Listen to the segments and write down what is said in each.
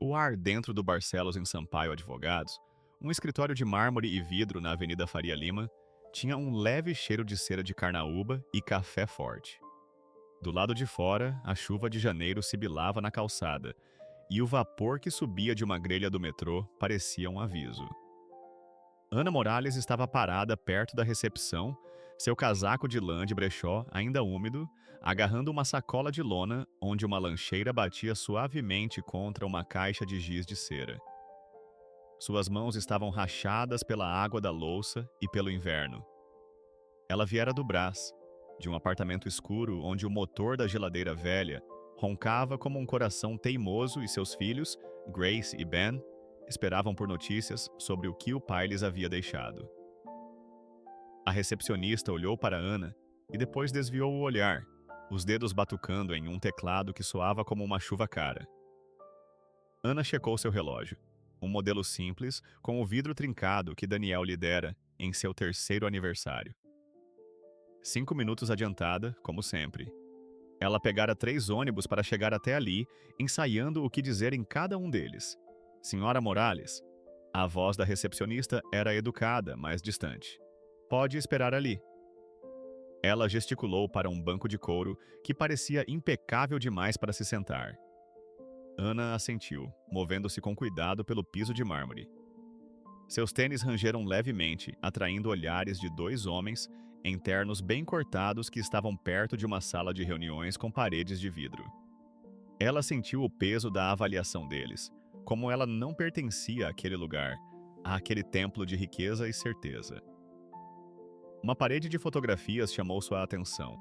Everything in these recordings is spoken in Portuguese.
O ar dentro do Barcelos em Sampaio Advogados, um escritório de mármore e vidro na Avenida Faria Lima, tinha um leve cheiro de cera de carnaúba e café forte. Do lado de fora, a chuva de janeiro sibilava na calçada, e o vapor que subia de uma grelha do metrô parecia um aviso. Ana Morales estava parada perto da recepção, seu casaco de lã de brechó ainda úmido, agarrando uma sacola de lona onde uma lancheira batia suavemente contra uma caixa de giz de cera. Suas mãos estavam rachadas pela água da louça e pelo inverno. Ela viera do Brás, de um apartamento escuro onde o motor da geladeira velha roncava como um coração teimoso e seus filhos, Grace e Ben, esperavam por notícias sobre o que o pai lhes havia deixado. A recepcionista olhou para Ana e depois desviou o olhar, os dedos batucando em um teclado que soava como uma chuva cara. Ana checou seu relógio, um modelo simples com o vidro trincado que Daniel lhe dera em seu terceiro aniversário. 5 minutos adiantada, como sempre. Ela pegara 3 ônibus para chegar até ali, ensaiando o que dizer em cada um deles. Senhora Morales. A voz da recepcionista era educada, mas distante. Pode esperar ali. Ela gesticulou para um banco de couro que parecia impecável demais para se sentar. Ana assentiu, movendo-se com cuidado pelo piso de mármore. Seus tênis rangeram levemente, atraindo olhares de 2 homens em ternos bem cortados que estavam perto de uma sala de reuniões com paredes de vidro. Ela sentiu o peso da avaliação deles, como ela não pertencia àquele lugar, àquele templo de riqueza e certeza. Uma parede de fotografias chamou sua atenção.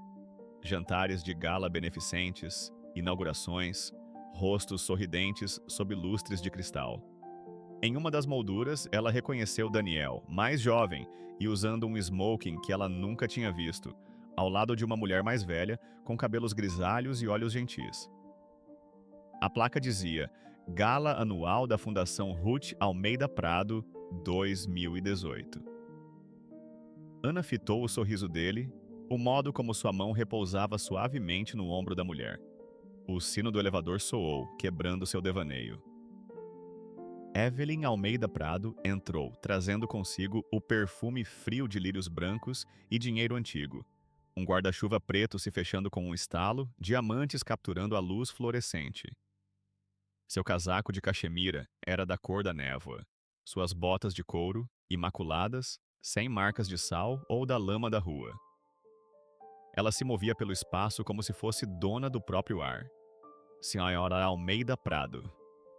Jantares de gala beneficentes, inaugurações, rostos sorridentes sob lustres de cristal. Em uma das molduras, ela reconheceu Daniel, mais jovem e usando um smoking que ela nunca tinha visto, ao lado de uma mulher mais velha, com cabelos grisalhos e olhos gentis. A placa dizia Gala Anual da Fundação Ruth Almeida Prado, 2018. Ana fitou o sorriso dele, o modo como sua mão repousava suavemente no ombro da mulher. O sino do elevador soou, quebrando seu devaneio. Evelyn Almeida Prado entrou, trazendo consigo o perfume frio de lírios brancos e dinheiro antigo. Um guarda-chuva preto se fechando com um estalo, diamantes capturando a luz fluorescente. Seu casaco de cachemira era da cor da névoa. Suas botas de couro, imaculadas, sem marcas de sal ou da lama da rua. Ela se movia pelo espaço como se fosse dona do próprio ar. Senhora Almeida Prado,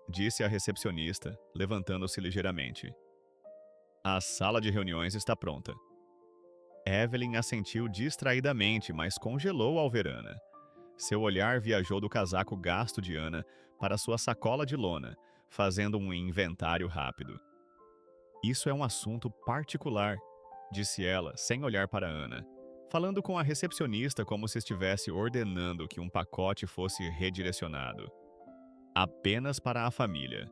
disse a recepcionista, levantando-se ligeiramente. A sala de reuniões está pronta. Evelyn assentiu distraidamente, mas congelou ao ver Ana. Seu olhar viajou do casaco gasto de Ana para sua sacola de lona, fazendo um inventário rápido. Isso é um assunto particular, disse ela, sem olhar para Ana, falando com a recepcionista como se estivesse ordenando que um pacote fosse redirecionado. Apenas para a família.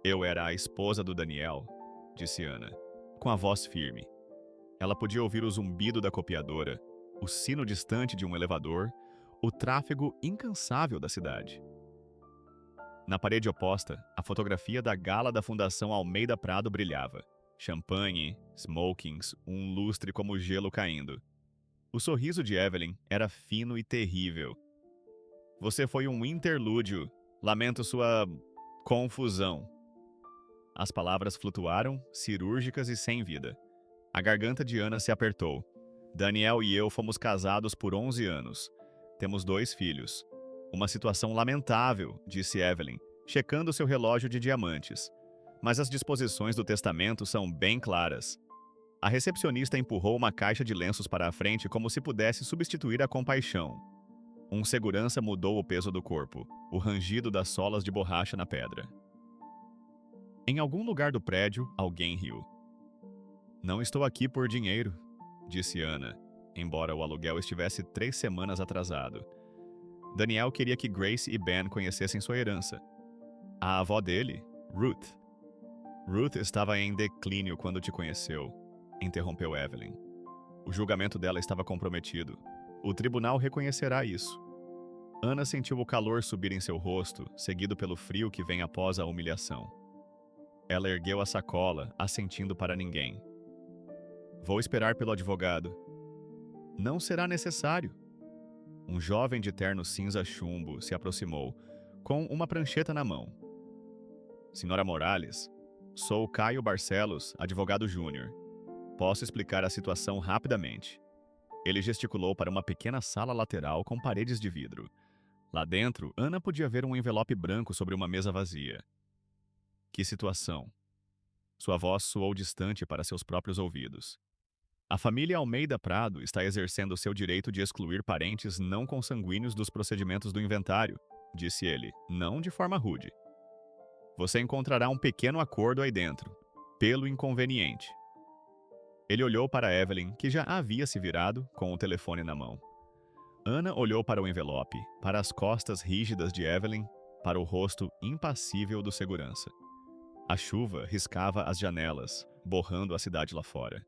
Eu era a esposa do Daniel, disse Ana, com a voz firme. Ela podia ouvir o zumbido da copiadora, o sino distante de um elevador, o tráfego incansável da cidade. Na parede oposta, a fotografia da gala da Fundação Almeida Prado brilhava. Champanhe, smokings, um lustre como gelo caindo. O sorriso de Evelyn era fino e terrível. Você foi um interlúdio. Lamento sua confusão. As palavras flutuaram, cirúrgicas e sem vida. A garganta de Ana se apertou. Daniel e eu fomos casados por 11 anos. Temos 2 filhos. Uma situação lamentável, disse Evelyn, checando seu relógio de diamantes. Mas as disposições do testamento são bem claras. A recepcionista empurrou uma caixa de lenços para a frente como se pudesse substituir a compaixão. Um segurança mudou o peso do corpo, o rangido das solas de borracha na pedra. Em algum lugar do prédio, alguém riu. Não estou aqui por dinheiro, disse Ana, embora o aluguel estivesse 3 semanas atrasado. Daniel queria que Grace e Ben conhecessem sua herança. A avó dele, Ruth. Ruth estava em declínio quando te conheceu, interrompeu Evelyn. O julgamento dela estava comprometido. O tribunal reconhecerá isso. Ana sentiu o calor subir em seu rosto, seguido pelo frio que vem após a humilhação. Ela ergueu a sacola, assentindo para ninguém. Vou esperar pelo advogado. Não será necessário. Um jovem de terno cinza chumbo se aproximou, com uma prancheta na mão. Senhora Morales, sou Caio Barcelos, advogado júnior. Posso explicar a situação rapidamente. Ele gesticulou para uma pequena sala lateral com paredes de vidro. Lá dentro, Ana podia ver um envelope branco sobre uma mesa vazia. Que situação? Sua voz soou distante para seus próprios ouvidos. A família Almeida Prado está exercendo seu direito de excluir parentes não consanguíneos dos procedimentos do inventário, disse ele, não de forma rude. Você encontrará um pequeno acordo aí dentro, pelo inconveniente. Ele olhou para Evelyn, que já havia se virado, com o telefone na mão. Ana olhou para o envelope, para as costas rígidas de Evelyn, para o rosto impassível do segurança. A chuva riscava as janelas, borrando a cidade lá fora.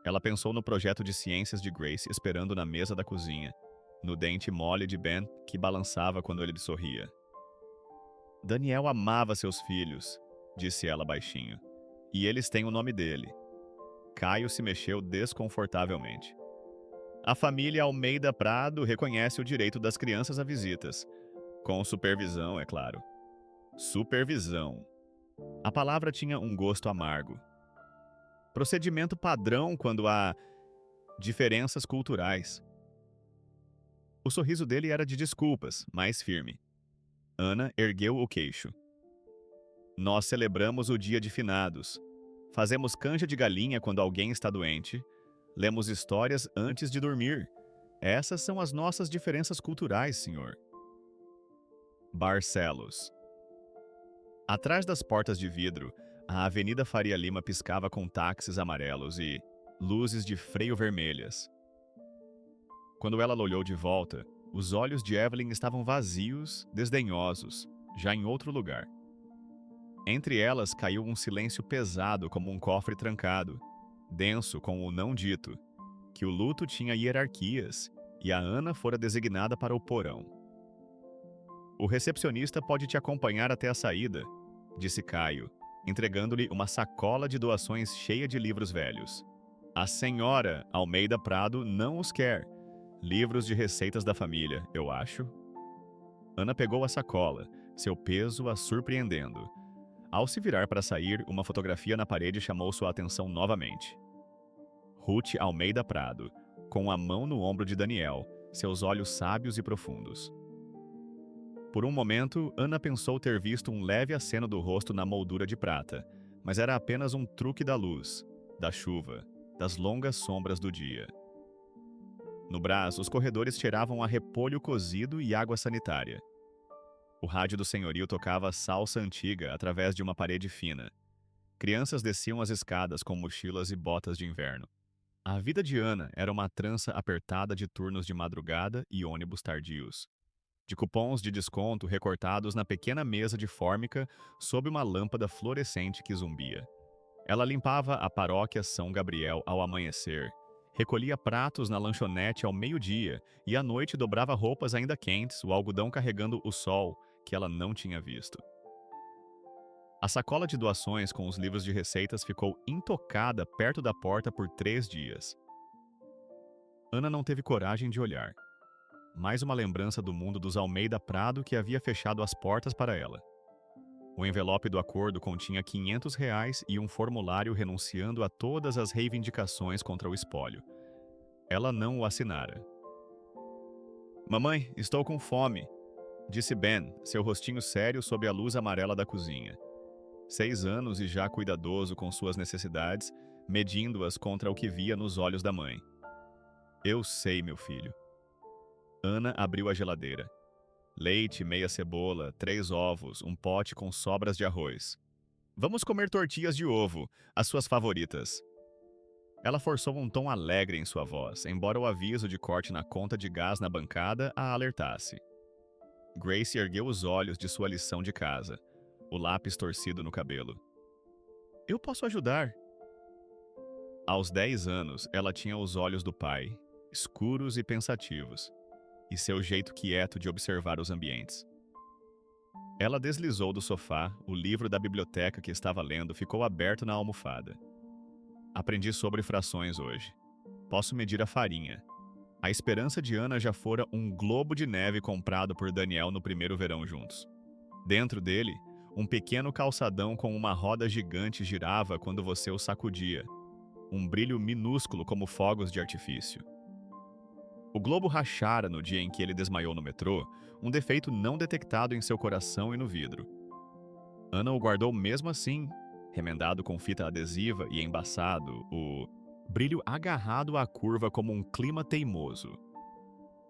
Ela pensou no projeto de ciências de Grace esperando na mesa da cozinha, no dente mole de Ben que balançava quando ele lhe sorria. Daniel amava seus filhos, disse ela baixinho, e eles têm o nome dele. Caio se mexeu desconfortavelmente. A família Almeida Prado reconhece o direito das crianças a visitas. Com supervisão, é claro. Supervisão. A palavra tinha um gosto amargo. Procedimento padrão quando há diferenças culturais. O sorriso dele era de desculpas, mais firme. Ana ergueu o queixo. Nós celebramos o dia de finados. Fazemos canja de galinha quando alguém está doente. Lemos histórias antes de dormir. Essas são as nossas diferenças culturais, senhor. Barcelos. Atrás das portas de vidro, a Avenida Faria Lima piscava com táxis amarelos e luzes de freio vermelhas. Quando ela olhou de volta, os olhos de Evelyn estavam vazios, desdenhosos, já em outro lugar. Entre elas caiu um silêncio pesado como um cofre trancado, denso com o não dito, que o luto tinha hierarquias e a Ana fora designada para o porão. O recepcionista pode te acompanhar até a saída, disse Caio, entregando-lhe uma sacola de doações cheia de livros velhos. A senhora Almeida Prado não os quer. Livros de receitas da família, eu acho. Ana pegou a sacola, seu peso a surpreendendo. Ao se virar para sair, uma fotografia na parede chamou sua atenção novamente. Ruth Almeida Prado, com a mão no ombro de Daniel, seus olhos sábios e profundos. Por um momento, Ana pensou ter visto um leve aceno do rosto na moldura de prata, mas era apenas um truque da luz, da chuva, das longas sombras do dia. No brás, os corredores cheiravam a repolho cozido e água sanitária. O rádio do senhorio tocava salsa antiga através de uma parede fina. Crianças desciam as escadas com mochilas e botas de inverno. A vida de Ana era uma trança apertada de turnos de madrugada e ônibus tardios, de cupons de desconto recortados na pequena mesa de fórmica sob uma lâmpada fluorescente que zumbia. Ela limpava a paróquia São Gabriel ao amanhecer, recolhia pratos na lanchonete ao meio-dia e à noite dobrava roupas ainda quentes, o algodão carregando o sol que ela não tinha visto. A sacola de doações com os livros de receitas ficou intocada perto da porta por 3 dias. Ana não teve coragem de olhar. Mais uma lembrança do mundo dos Almeida Prado que havia fechado as portas para ela. O envelope do acordo continha R$ 500 e um formulário renunciando a todas as reivindicações contra o espólio. Ela não o assinara. Mamãe, estou com fome, disse Ben, seu rostinho sério sob a luz amarela da cozinha. 6 anos e já cuidadoso com suas necessidades, medindo-as contra o que via nos olhos da mãe. Eu sei, meu filho. Ana abriu a geladeira. Leite, meia cebola, 3 ovos, um pote com sobras de arroz. Vamos comer tortilhas de ovo, as suas favoritas. Ela forçou um tom alegre em sua voz, embora o aviso de corte na conta de gás na bancada a alertasse. Grace ergueu os olhos de sua lição de casa, o lápis torcido no cabelo. Eu posso ajudar. Aos 10 anos, ela tinha os olhos do pai, escuros e pensativos. e seu jeito quieto de observar os ambientes. Ela deslizou do sofá, o livro da biblioteca que estava lendo ficou aberto na almofada. Aprendi sobre frações hoje. Posso medir a farinha. A esperança de Ana já fora um globo de neve comprado por Daniel no primeiro verão juntos. Dentro dele, um pequeno calçadão com uma roda gigante girava quando você o sacudia, um brilho minúsculo como fogos de artifício. O globo rachara no dia em que ele desmaiou no metrô, um defeito não detectado em seu coração e no vidro. Ana o guardou mesmo assim, remendado com fita adesiva e embaçado, o brilho agarrado à curva como um clima teimoso.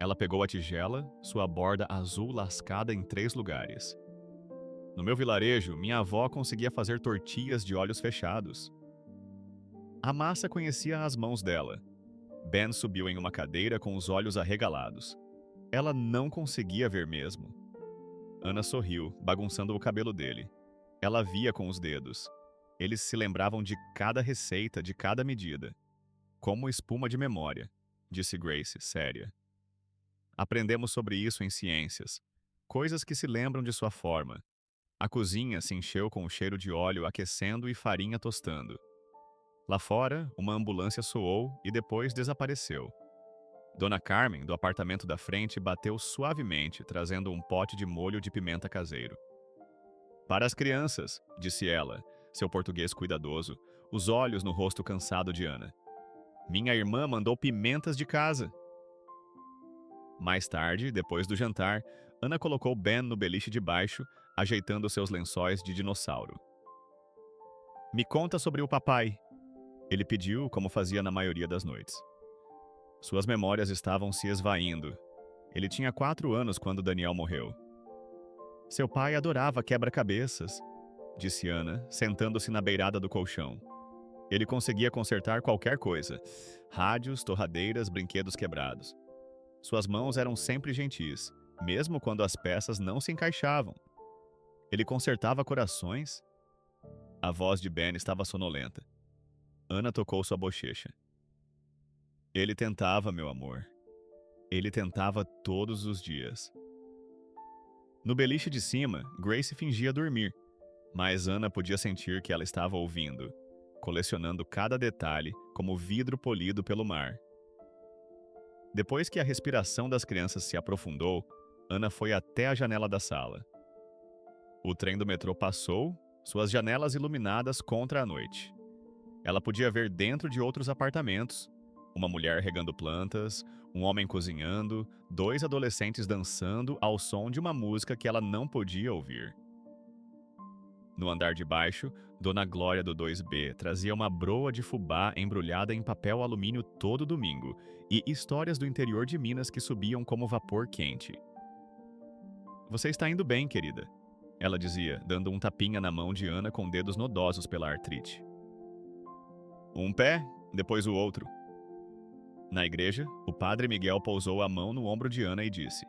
Ela pegou a tigela, sua borda azul lascada em 3 lugares. No meu vilarejo, minha avó conseguia fazer tortilhas de olhos fechados. A massa conhecia as mãos dela. Ben subiu em uma cadeira com os olhos arregalados. Ela não conseguia ver mesmo. Ana sorriu, bagunçando o cabelo dele. Ela via com os dedos. Eles se lembravam de cada receita, de cada medida. Como espuma de memória, disse Grace, séria. Aprendemos sobre isso em ciências. Coisas que se lembram de sua forma. A cozinha se encheu com o cheiro de óleo aquecendo e farinha tostando. Lá fora, uma ambulância soou e depois desapareceu. Dona Carmen, do apartamento da frente, bateu suavemente, trazendo um pote de molho de pimenta caseiro. Para as crianças, disse ela, seu português cuidadoso, os olhos no rosto cansado de Ana. Minha irmã mandou pimentas de casa. Mais tarde, depois do jantar, Ana colocou Ben no beliche de baixo, ajeitando seus lençóis de dinossauro. Me conta sobre o papai, ele pediu, como fazia na maioria das noites. Suas memórias estavam se esvaindo. Ele tinha 4 anos quando Daniel morreu. Seu pai adorava quebra-cabeças, disse Ana, sentando-se na beirada do colchão. Ele conseguia consertar qualquer coisa. Rádios, torradeiras, brinquedos quebrados. Suas mãos eram sempre gentis, mesmo quando as peças não se encaixavam. Ele consertava corações. A voz de Ben estava sonolenta. Ana tocou sua bochecha. Ele tentava, meu amor. Ele tentava todos os dias. No beliche de cima, Grace fingia dormir, mas Ana podia sentir que ela estava ouvindo, colecionando cada detalhe como vidro polido pelo mar. Depois que a respiração das crianças se aprofundou, Ana foi até a janela da sala. O trem do metrô passou, suas janelas iluminadas contra a noite. Ela podia ver dentro de outros apartamentos, uma mulher regando plantas, um homem cozinhando, 2 adolescentes dançando ao som de uma música que ela não podia ouvir. No andar de baixo, Dona Glória do 2B trazia uma broa de fubá embrulhada em papel alumínio todo domingo e histórias do interior de Minas que subiam como vapor quente. Você está indo bem, querida, ela dizia, dando um tapinha na mão de Ana com dedos nodosos pela artrite. Um pé, depois o outro. Na igreja, o padre Miguel pousou a mão no ombro de Ana e disse: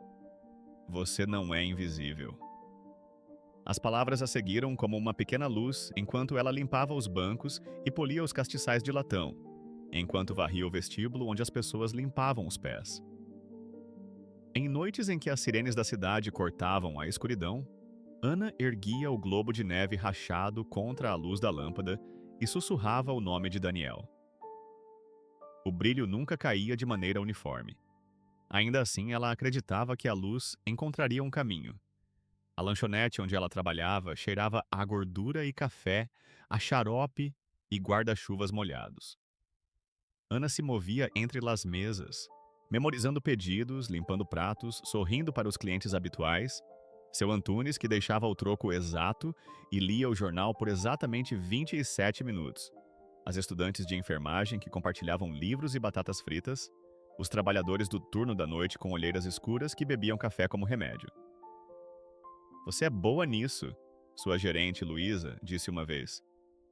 Você não é invisível. As palavras a seguiram como uma pequena luz enquanto ela limpava os bancos e polia os castiçais de latão, enquanto varria o vestíbulo onde as pessoas limpavam os pés. Em noites em que as sirenes da cidade cortavam a escuridão, Ana erguia o globo de neve rachado contra a luz da lâmpada e sussurrava o nome de Daniel. O brilho nunca caía de maneira uniforme. Ainda assim, ela acreditava que a luz encontraria um caminho. A lanchonete onde ela trabalhava cheirava a gordura e café, a xarope e guarda-chuvas molhados. Ana se movia entre as mesas, memorizando pedidos, limpando pratos, sorrindo para os clientes habituais. Seu Antunes, que deixava o troco exato e lia o jornal por exatamente 27 minutos. As estudantes de enfermagem que compartilhavam livros e batatas fritas. Os trabalhadores do turno da noite com olheiras escuras que bebiam café como remédio. Você é boa nisso, sua gerente Luísa disse uma vez.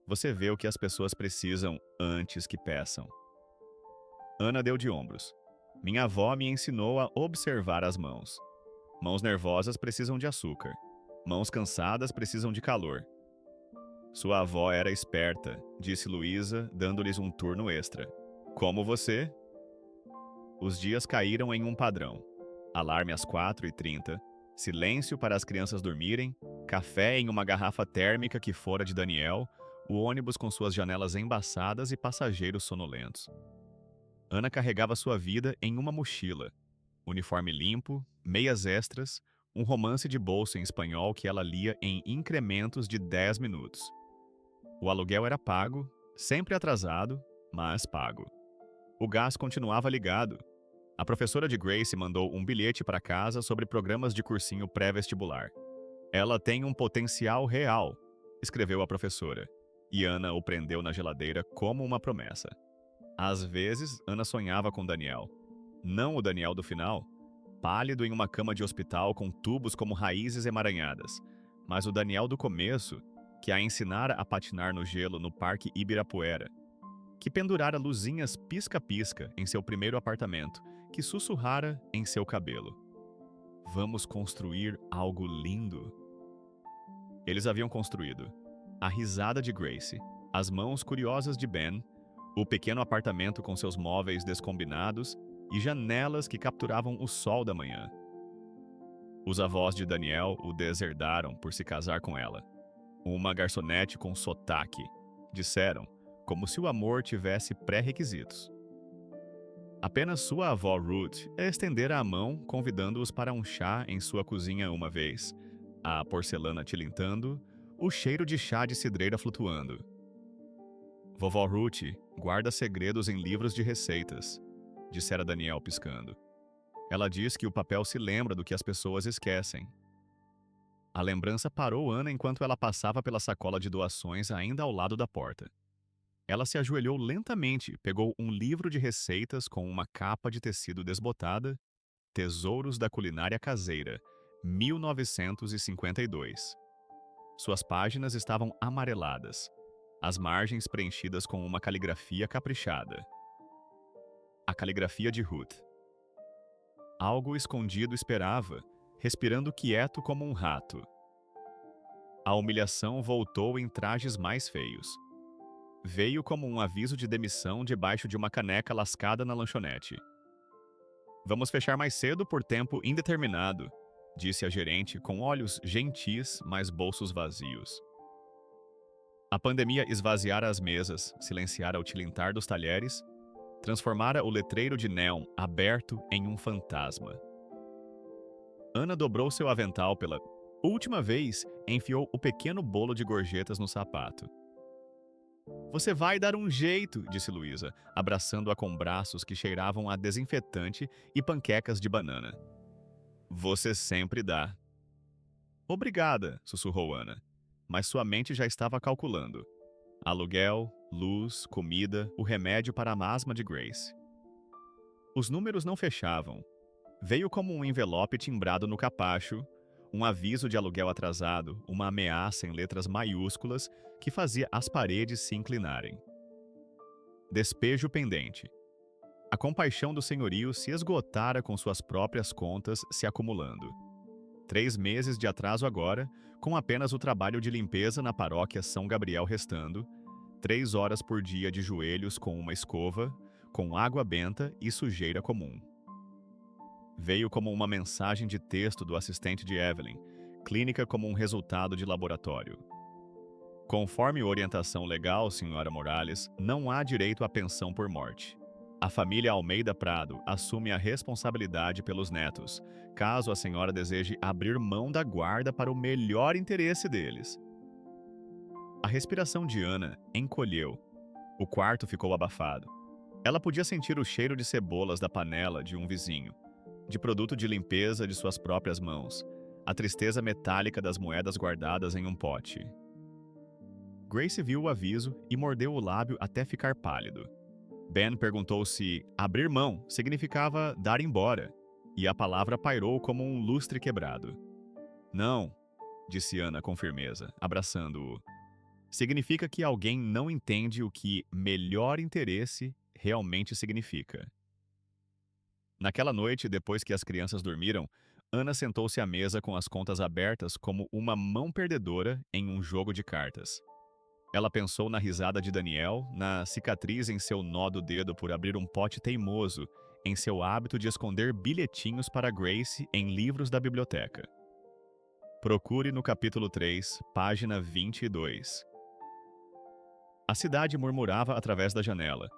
Você vê o que as pessoas precisam antes que peçam. Ana deu de ombros. Minha avó me ensinou a observar as mãos. Mãos nervosas precisam de açúcar. Mãos cansadas precisam de calor. Sua avó era esperta, disse Luísa, dando-lhes um turno extra. Como você? Os dias caíram em um padrão. Alarme às 4h30, silêncio para as crianças dormirem, café em uma garrafa térmica que fora de Daniel, o ônibus com suas janelas embaçadas e passageiros sonolentos. Ana carregava sua vida em uma mochila, uniforme limpo, meias extras, um romance de bolso em espanhol que ela lia em incrementos de 10 minutos. O aluguel era pago, sempre atrasado, mas pago. O gás continuava ligado. A professora de Grace mandou um bilhete para casa sobre programas de cursinho pré-vestibular. Ela tem um potencial real, escreveu a professora, e Ana o prendeu na geladeira como uma promessa. Às vezes, Ana sonhava com Daniel. Não o Daniel do final, pálido em uma cama de hospital com tubos como raízes emaranhadas, mas o Daniel do começo, que a ensinara a patinar no gelo no Parque Ibirapuera, que pendurara luzinhas pisca-pisca em seu primeiro apartamento, que sussurrara em seu cabelo. Vamos construir algo lindo. Eles haviam construído a risada de Grace, as mãos curiosas de Ben, o pequeno apartamento com seus móveis descombinados e janelas que capturavam o sol da manhã. Os avós de Daniel o deserdaram por se casar com ela. Uma garçonete com sotaque, disseram, como se o amor tivesse pré-requisitos. Apenas sua avó Ruth estendera a mão, convidando-os para um chá em sua cozinha uma vez, a porcelana tilintando, o cheiro de chá de cidreira flutuando. Vovó Ruth guarda segredos em livros de receitas, dissera Daniel piscando. Ela diz que o papel se lembra do que as pessoas esquecem. A lembrança parou Ana enquanto ela passava pela sacola de doações ainda ao lado da porta. Ela se ajoelhou lentamente, pegou um livro de receitas com uma capa de tecido desbotada, Tesouros da Culinária Caseira, 1952. Suas páginas estavam amareladas, as margens preenchidas com uma caligrafia caprichada. A caligrafia de Ruth. Algo escondido esperava, respirando quieto como um rato. A humilhação voltou em trajes mais feios. Veio como um aviso de demissão debaixo de uma caneca lascada na lanchonete. Vamos fechar mais cedo por tempo indeterminado, disse a gerente com olhos gentis, mas bolsos vazios. A pandemia esvaziara as mesas, silenciara o tilintar dos talheres, transformara o letreiro de neon aberto em um fantasma. Ana dobrou seu avental pela última vez e enfiou o pequeno bolo de gorjetas no sapato. Você vai dar um jeito, disse Luísa, abraçando-a com braços que cheiravam a desinfetante e panquecas de banana. Você sempre dá. Obrigada, sussurrou Ana, mas sua mente já estava calculando. Aluguel, luz, comida, o remédio para a asma de Grace. Os números não fechavam. Veio como um envelope timbrado no capacho, um aviso de aluguel atrasado, uma ameaça em letras maiúsculas que fazia as paredes se inclinarem. Despejo pendente. A compaixão do senhorio se esgotara com suas próprias contas se acumulando. 3 meses de atraso agora, com apenas o trabalho de limpeza na paróquia São Gabriel restando, 3 horas por dia de joelhos com uma escova, com água benta e sujeira comum. Veio como uma mensagem de texto do assistente de Evelyn, clínica como um resultado de laboratório. Conforme orientação legal, Sra. Morales, não há direito à pensão por morte. A família Almeida Prado assume a responsabilidade pelos netos, caso a senhora deseje abrir mão da guarda para o melhor interesse deles. A respiração de Ana encolheu. O quarto ficou abafado. Ela podia sentir o cheiro de cebolas da panela de um vizinho, de produto de limpeza de suas próprias mãos, a tristeza metálica das moedas guardadas em um pote. Grace viu o aviso e mordeu o lábio até ficar pálido. Ben perguntou se abrir mão significava dar embora, e a palavra pairou como um lustre quebrado. Não, disse Ana com firmeza, abraçando-o. Significa que alguém não entende o que melhor interesse realmente significa. Naquela noite, depois que as crianças dormiram, Ana sentou-se à mesa com as contas abertas como uma mão perdedora em um jogo de cartas. Ela pensou na risada de Daniel, na cicatriz em seu nó do dedo por abrir um pote teimoso, em seu hábito de esconder bilhetinhos para Grace em livros da biblioteca. Procure no capítulo 3, página 22. A cidade murmurava através da janela.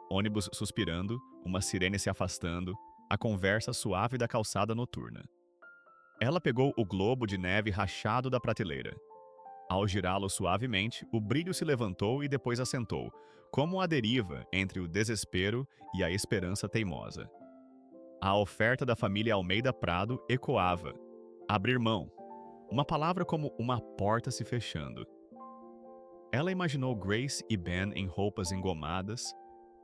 Ônibus suspirando, uma sirene se afastando, a conversa suave da calçada noturna. Ela pegou o globo de neve rachado da prateleira. Ao girá-lo suavemente, o brilho se levantou e depois assentou, como a deriva entre o desespero e a esperança teimosa. A oferta da família Almeida Prado ecoava. Abrir mão. Uma palavra como uma porta se fechando. Ela imaginou Grace e Ben em roupas engomadas,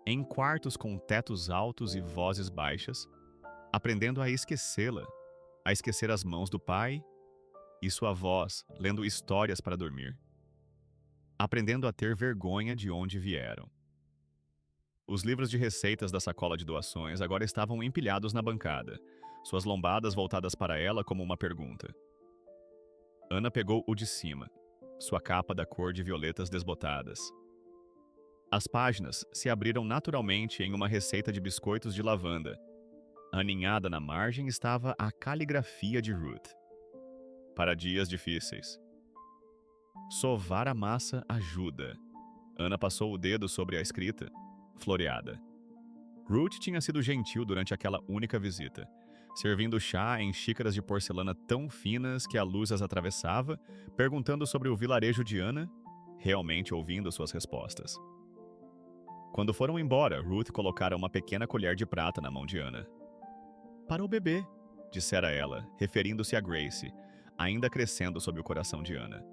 em quartos com tetos altos e vozes baixas, aprendendo a esquecê-la, a esquecer as mãos do pai e sua voz lendo histórias para dormir, aprendendo a ter vergonha de onde vieram. Os livros de receitas da sacola de doações agora estavam empilhados na bancada, suas lombadas voltadas para ela como uma pergunta. Ana pegou o de cima, sua capa da cor de violetas desbotadas. As páginas se abriram naturalmente em uma receita de biscoitos de lavanda. Aninhada na margem estava a caligrafia de Ruth. Para dias difíceis. Sovar a massa ajuda. Ana passou o dedo sobre a escrita, floreada. Ruth tinha sido gentil durante aquela única visita, servindo chá em xícaras de porcelana tão finas que a luz as atravessava, perguntando sobre o vilarejo de Ana, realmente ouvindo suas respostas. Quando foram embora, Ruth colocara uma pequena colher de prata na mão de Ana. Para o bebê, dissera ela, referindo-se a Grace, ainda crescendo sob o coração de Ana.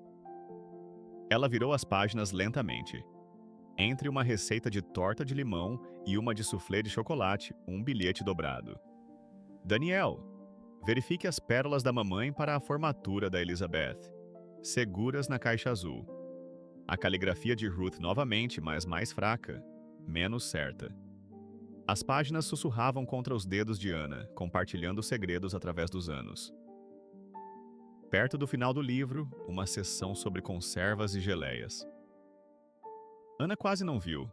Ela virou as páginas lentamente. Entre uma receita de torta de limão e uma de soufflé de chocolate, um bilhete dobrado. Daniel, verifique as pérolas da mamãe para a formatura da Elizabeth, seguras na caixa azul. A caligrafia de Ruth novamente, mas mais fraca, menos certa. As páginas sussurravam contra os dedos de Ana, compartilhando segredos através dos anos. Perto do final do livro, uma seção sobre conservas e geleias. Ana quase não viu.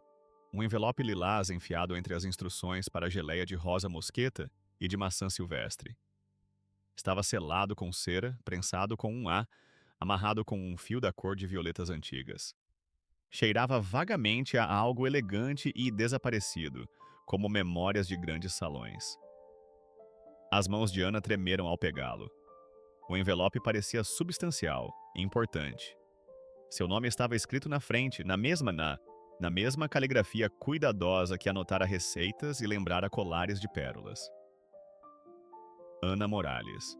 Um envelope lilás enfiado entre as instruções para a geleia de rosa mosqueta e de maçã silvestre. Estava selado com cera, prensado com um A, amarrado com um fio da cor de violetas antigas. Cheirava vagamente a algo elegante e desaparecido, como memórias de grandes salões. As mãos de Ana tremeram ao pegá-lo. O envelope parecia substancial, importante. Seu nome estava escrito na frente, na mesma caligrafia cuidadosa que anotara receitas e lembrara colares de pérolas. Ana Morales.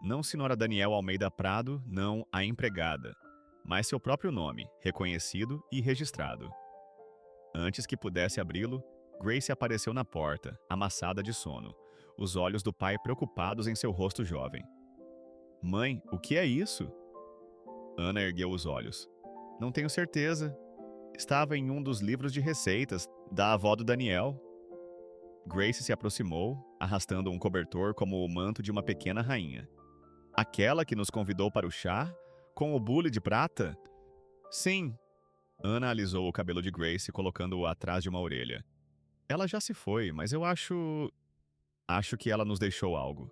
Não Senhora Daniel Almeida Prado, não a empregada, mas seu próprio nome, reconhecido e registrado. Antes que pudesse abri-lo, Grace apareceu na porta, amassada de sono, os olhos do pai preocupados em seu rosto jovem. Mãe, o que é isso? Ana ergueu os olhos. Não tenho certeza. Estava em um dos livros de receitas, da avó do Daniel. Grace se aproximou, arrastando um cobertor como o manto de uma pequena rainha. Aquela que nos convidou para o chá? Com o bule de prata? Sim. Ana alisou o cabelo de Grace, colocando-o atrás de uma orelha. Ela já se foi, mas eu acho que ela nos deixou algo.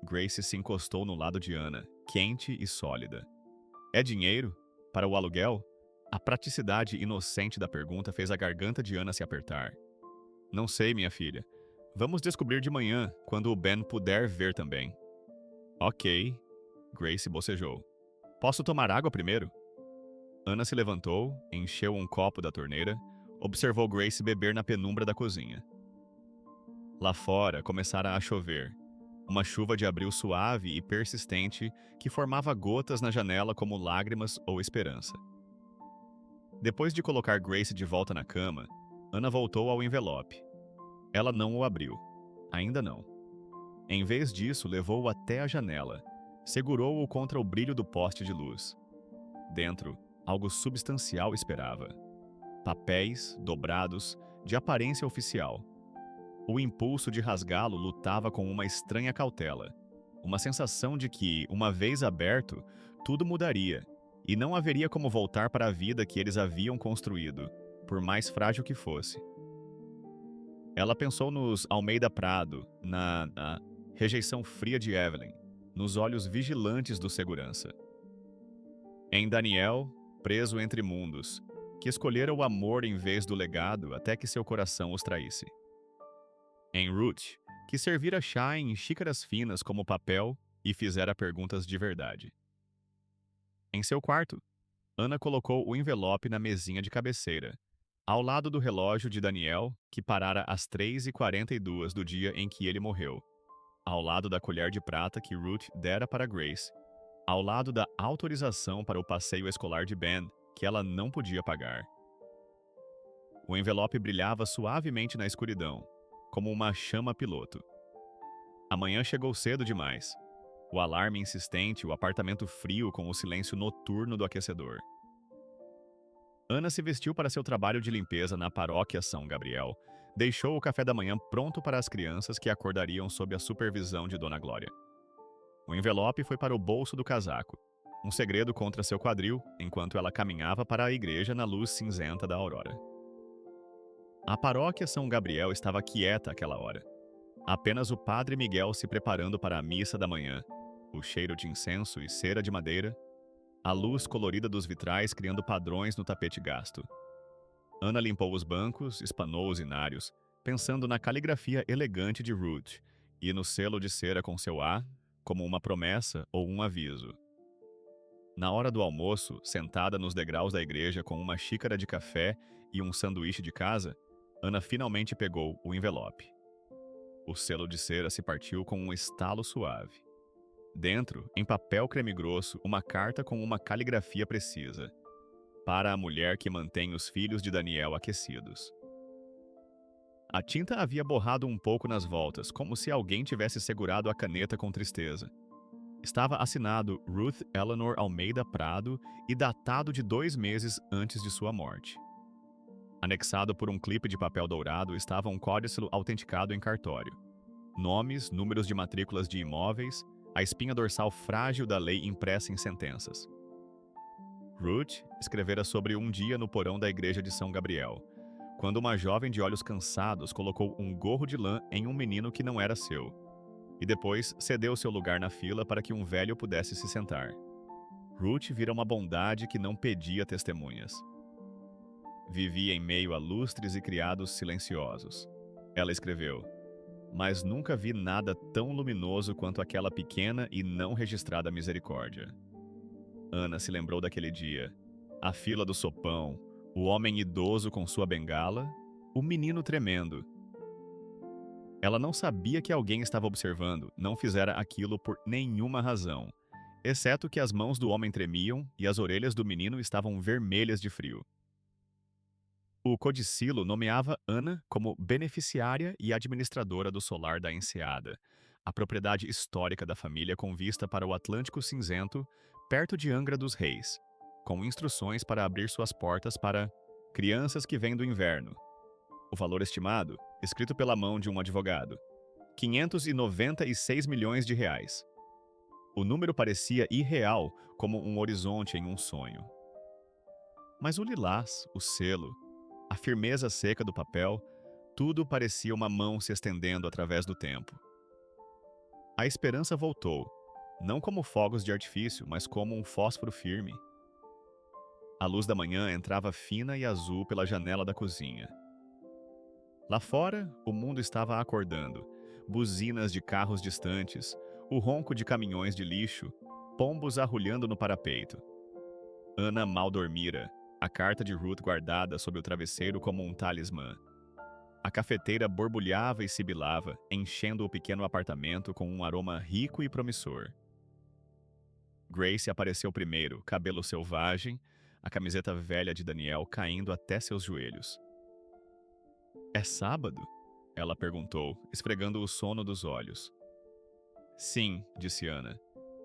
Grace se encostou no lado de Ana, quente e sólida. É dinheiro? Para o aluguel? A praticidade inocente da pergunta fez a garganta de Ana se apertar. Não sei, minha filha. Vamos descobrir de manhã, quando o Ben puder ver também. Ok. Grace bocejou. Posso tomar água primeiro? Ana se levantou, encheu um copo da torneira, observou Grace beber na penumbra da cozinha. Lá fora começara a chover. Uma chuva de abril suave e persistente que formava gotas na janela como lágrimas ou esperança. Depois de colocar Grace de volta na cama, Ana voltou ao envelope. Ela não o abriu. Ainda não. Em vez disso, levou-o até a janela. Segurou-o contra o brilho do poste de luz. Dentro, algo substancial esperava. Papéis, dobrados, de aparência oficial. O impulso de rasgá-lo lutava com uma estranha cautela. Uma sensação de que, uma vez aberto, tudo mudaria, e não haveria como voltar para a vida que eles haviam construído, por mais frágil que fosse. Ela pensou nos Almeida Prado, na rejeição fria de Evelyn, nos olhos vigilantes do segurança. Em Daniel, preso entre mundos, que escolhera o amor em vez do legado até que seu coração os traísse. Em Ruth, que servira chá em xícaras finas como papel e fizera perguntas de verdade. Em seu quarto, Ana colocou o envelope na mesinha de cabeceira, ao lado do relógio de Daniel, que parara às 3h42 do dia em que ele morreu, ao lado da colher de prata que Ruth dera para Grace, ao lado da autorização para o passeio escolar de Ben, que ela não podia pagar. O envelope brilhava suavemente na escuridão, como uma chama piloto. A manhã chegou cedo demais. O alarme insistente, o apartamento frio com o silêncio noturno do aquecedor. Ana se vestiu para seu trabalho de limpeza na paróquia São Gabriel. Deixou o café da manhã pronto para as crianças que acordariam sob a supervisão de Dona Glória. O envelope foi para o bolso do casaco, um segredo contra seu quadril, enquanto ela caminhava para a igreja na luz cinzenta da aurora. A paróquia São Gabriel estava quieta àquela hora. Apenas o padre Miguel se preparando para a missa da manhã, o cheiro de incenso e cera de madeira, a luz colorida dos vitrais criando padrões no tapete gasto. Ana limpou os bancos, espanou os inários, pensando na caligrafia elegante de Ruth e no selo de cera com seu A, como uma promessa ou um aviso. Na hora do almoço, sentada nos degraus da igreja com uma xícara de café e um sanduíche de casa, Ana finalmente pegou o envelope. O selo de cera se partiu com um estalo suave. Dentro, em papel creme grosso, uma carta com uma caligrafia precisa. Para a mulher que mantém os filhos de Daniel aquecidos. A tinta havia borrado um pouco nas voltas, como se alguém tivesse segurado a caneta com tristeza. Estava assinado Ruth Eleanor Almeida Prado e datado de 2 meses antes de sua morte. Anexado por um clipe de papel dourado estava um códice autenticado em cartório. Nomes, números de matrículas de imóveis, a espinha dorsal frágil da lei impressa em sentenças. Ruth escrevera sobre um dia no porão da igreja de São Gabriel, quando uma jovem de olhos cansados colocou um gorro de lã em um menino que não era seu, e depois cedeu seu lugar na fila para que um velho pudesse se sentar. Ruth vira uma bondade que não pedia testemunhas. Vivia em meio a lustres e criados silenciosos. Ela escreveu: mas nunca vi nada tão luminoso quanto aquela pequena e não registrada misericórdia. Ana se lembrou daquele dia. A fila do sopão, o homem idoso com sua bengala, o menino tremendo. Ela não sabia que alguém estava observando, não fizera aquilo por nenhuma razão, exceto que as mãos do homem tremiam e as orelhas do menino estavam vermelhas de frio. O codicilo nomeava Ana como beneficiária e administradora do solar da Enseada, a propriedade histórica da família com vista para o Atlântico Cinzento, perto de Angra dos Reis, com instruções para abrir suas portas para crianças que vêm do inverno. O valor estimado, escrito pela mão de um advogado, 596 milhões de reais. O número parecia irreal, como um horizonte em um sonho. Mas o lilás, o selo, a firmeza seca do papel, tudo parecia uma mão se estendendo através do tempo. A esperança voltou, não como fogos de artifício, mas como um fósforo firme. A luz da manhã entrava fina e azul pela janela da cozinha. Lá fora, o mundo estava acordando. Buzinas de carros distantes, o ronco de caminhões de lixo, pombos arrulhando no parapeito. Ana mal dormira, a carta de Ruth guardada sob o travesseiro como um talismã. A cafeteira borbulhava e sibilava, enchendo o pequeno apartamento com um aroma rico e promissor. Grace apareceu primeiro, cabelo selvagem, a camiseta velha de Daniel caindo até seus joelhos. "É sábado?" ela perguntou, esfregando o sono dos olhos. "Sim", disse Ana,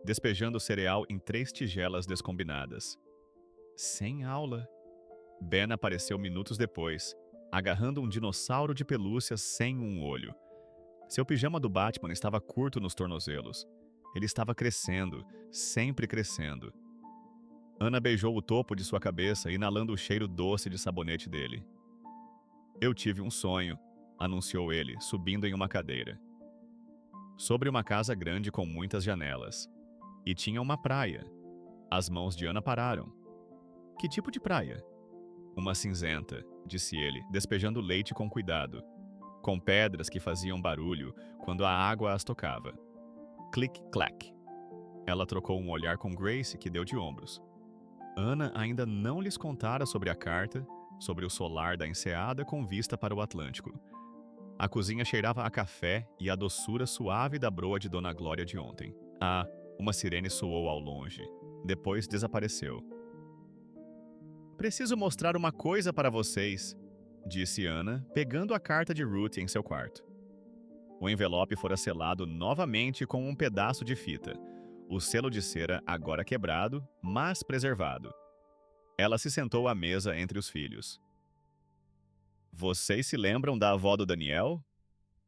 despejando o cereal em 3 tigelas descombinadas. "Sem aula." Ben apareceu minutos depois, agarrando um dinossauro de pelúcia sem um olho. Seu pijama do Batman estava curto nos tornozelos. Ele estava crescendo, sempre crescendo. Ana beijou o topo de sua cabeça, inalando o cheiro doce de sabonete dele. "Eu tive um sonho", anunciou ele, subindo em uma cadeira. Sobre uma casa grande com muitas janelas. E tinha uma praia. As mãos de Ana pararam. Que tipo de praia? Uma cinzenta, disse ele, despejando leite com cuidado, com pedras que faziam barulho quando a água as tocava. Clic-clac. Ela trocou um olhar com Grace, que deu de ombros. Ana ainda não lhes contara sobre a carta, sobre o solar da enseada com vista para o Atlântico. A cozinha cheirava a café e a doçura suave da broa de Dona Glória de ontem. Ah, uma sirene soou ao longe. Depois desapareceu. Preciso mostrar uma coisa para vocês, disse Ana, pegando a carta de Ruth em seu quarto. O envelope fora selado novamente com um pedaço de fita. O selo de cera agora quebrado, mas preservado. Ela se sentou à mesa entre os filhos. Vocês se lembram da avó do Daniel?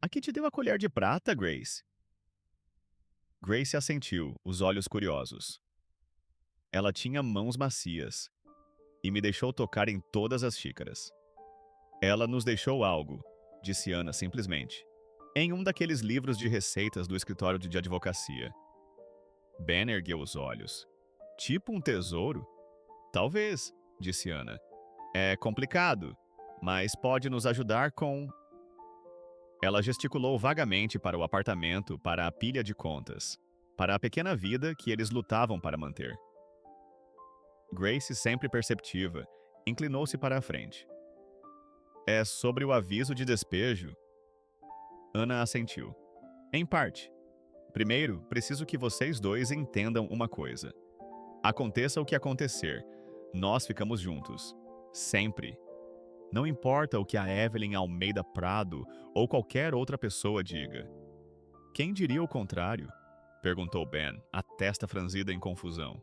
A que te deu a colher de prata, Grace? Grace assentiu, os olhos curiosos. Ela tinha mãos macias e me deixou tocar em todas as xícaras. Ela nos deixou algo, disse Ana simplesmente, em um daqueles livros de receitas do escritório de advocacia. Ben ergueu os olhos. Tipo um tesouro? Talvez, disse Ana. É complicado, mas pode nos ajudar com... Ela gesticulou vagamente para o apartamento, para a pilha de contas, para a pequena vida que eles lutavam para manter. Grace, sempre perceptiva, inclinou-se para a frente. É sobre o aviso de despejo? Ana assentiu. Em parte. Primeiro, preciso que vocês dois entendam uma coisa. Aconteça o que acontecer, nós ficamos juntos. Sempre. Não importa o que a Evelyn Almeida Prado ou qualquer outra pessoa diga. Quem diria o contrário? Perguntou Ben, a testa franzida em confusão.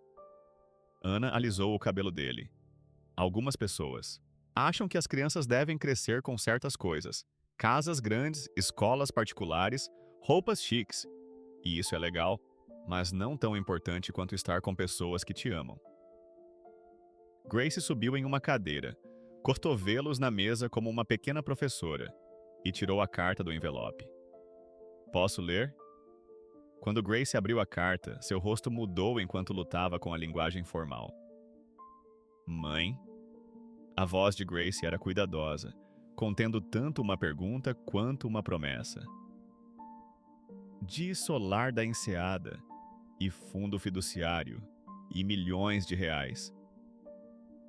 Ana alisou o cabelo dele. Algumas pessoas acham que as crianças devem crescer com certas coisas. Casas grandes, escolas particulares, roupas chiques. E isso é legal, mas não tão importante quanto estar com pessoas que te amam. Grace subiu em uma cadeira, cotovelos na mesa como uma pequena professora, e tirou a carta do envelope. Posso ler? Quando Grace abriu a carta, seu rosto mudou enquanto lutava com a linguagem formal. Mãe? A voz de Grace era cuidadosa, contendo tanto uma pergunta quanto uma promessa. De solar da enseada, e fundo fiduciário, e milhões de reais.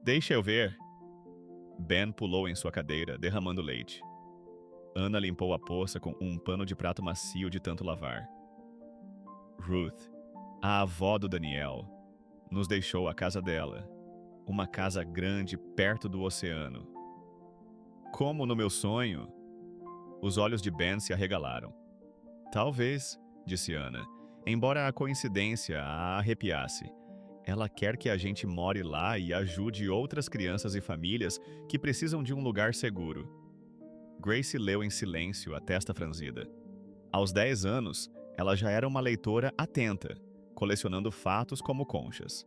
Deixa eu ver. Ben pulou em sua cadeira, derramando leite. Ana limpou a poça com um pano de prato macio de tanto lavar. Ruth, a avó do Daniel, nos deixou a casa dela, uma casa grande perto do oceano. Como no meu sonho? Os olhos de Ben se arregalaram. Talvez, disse Ana, embora a coincidência a arrepiasse. Ela quer que a gente more lá e ajude outras crianças e famílias que precisam de um lugar seguro. Grace leu em silêncio, a testa franzida. Aos 10 anos, ela já era uma leitora atenta, colecionando fatos como conchas.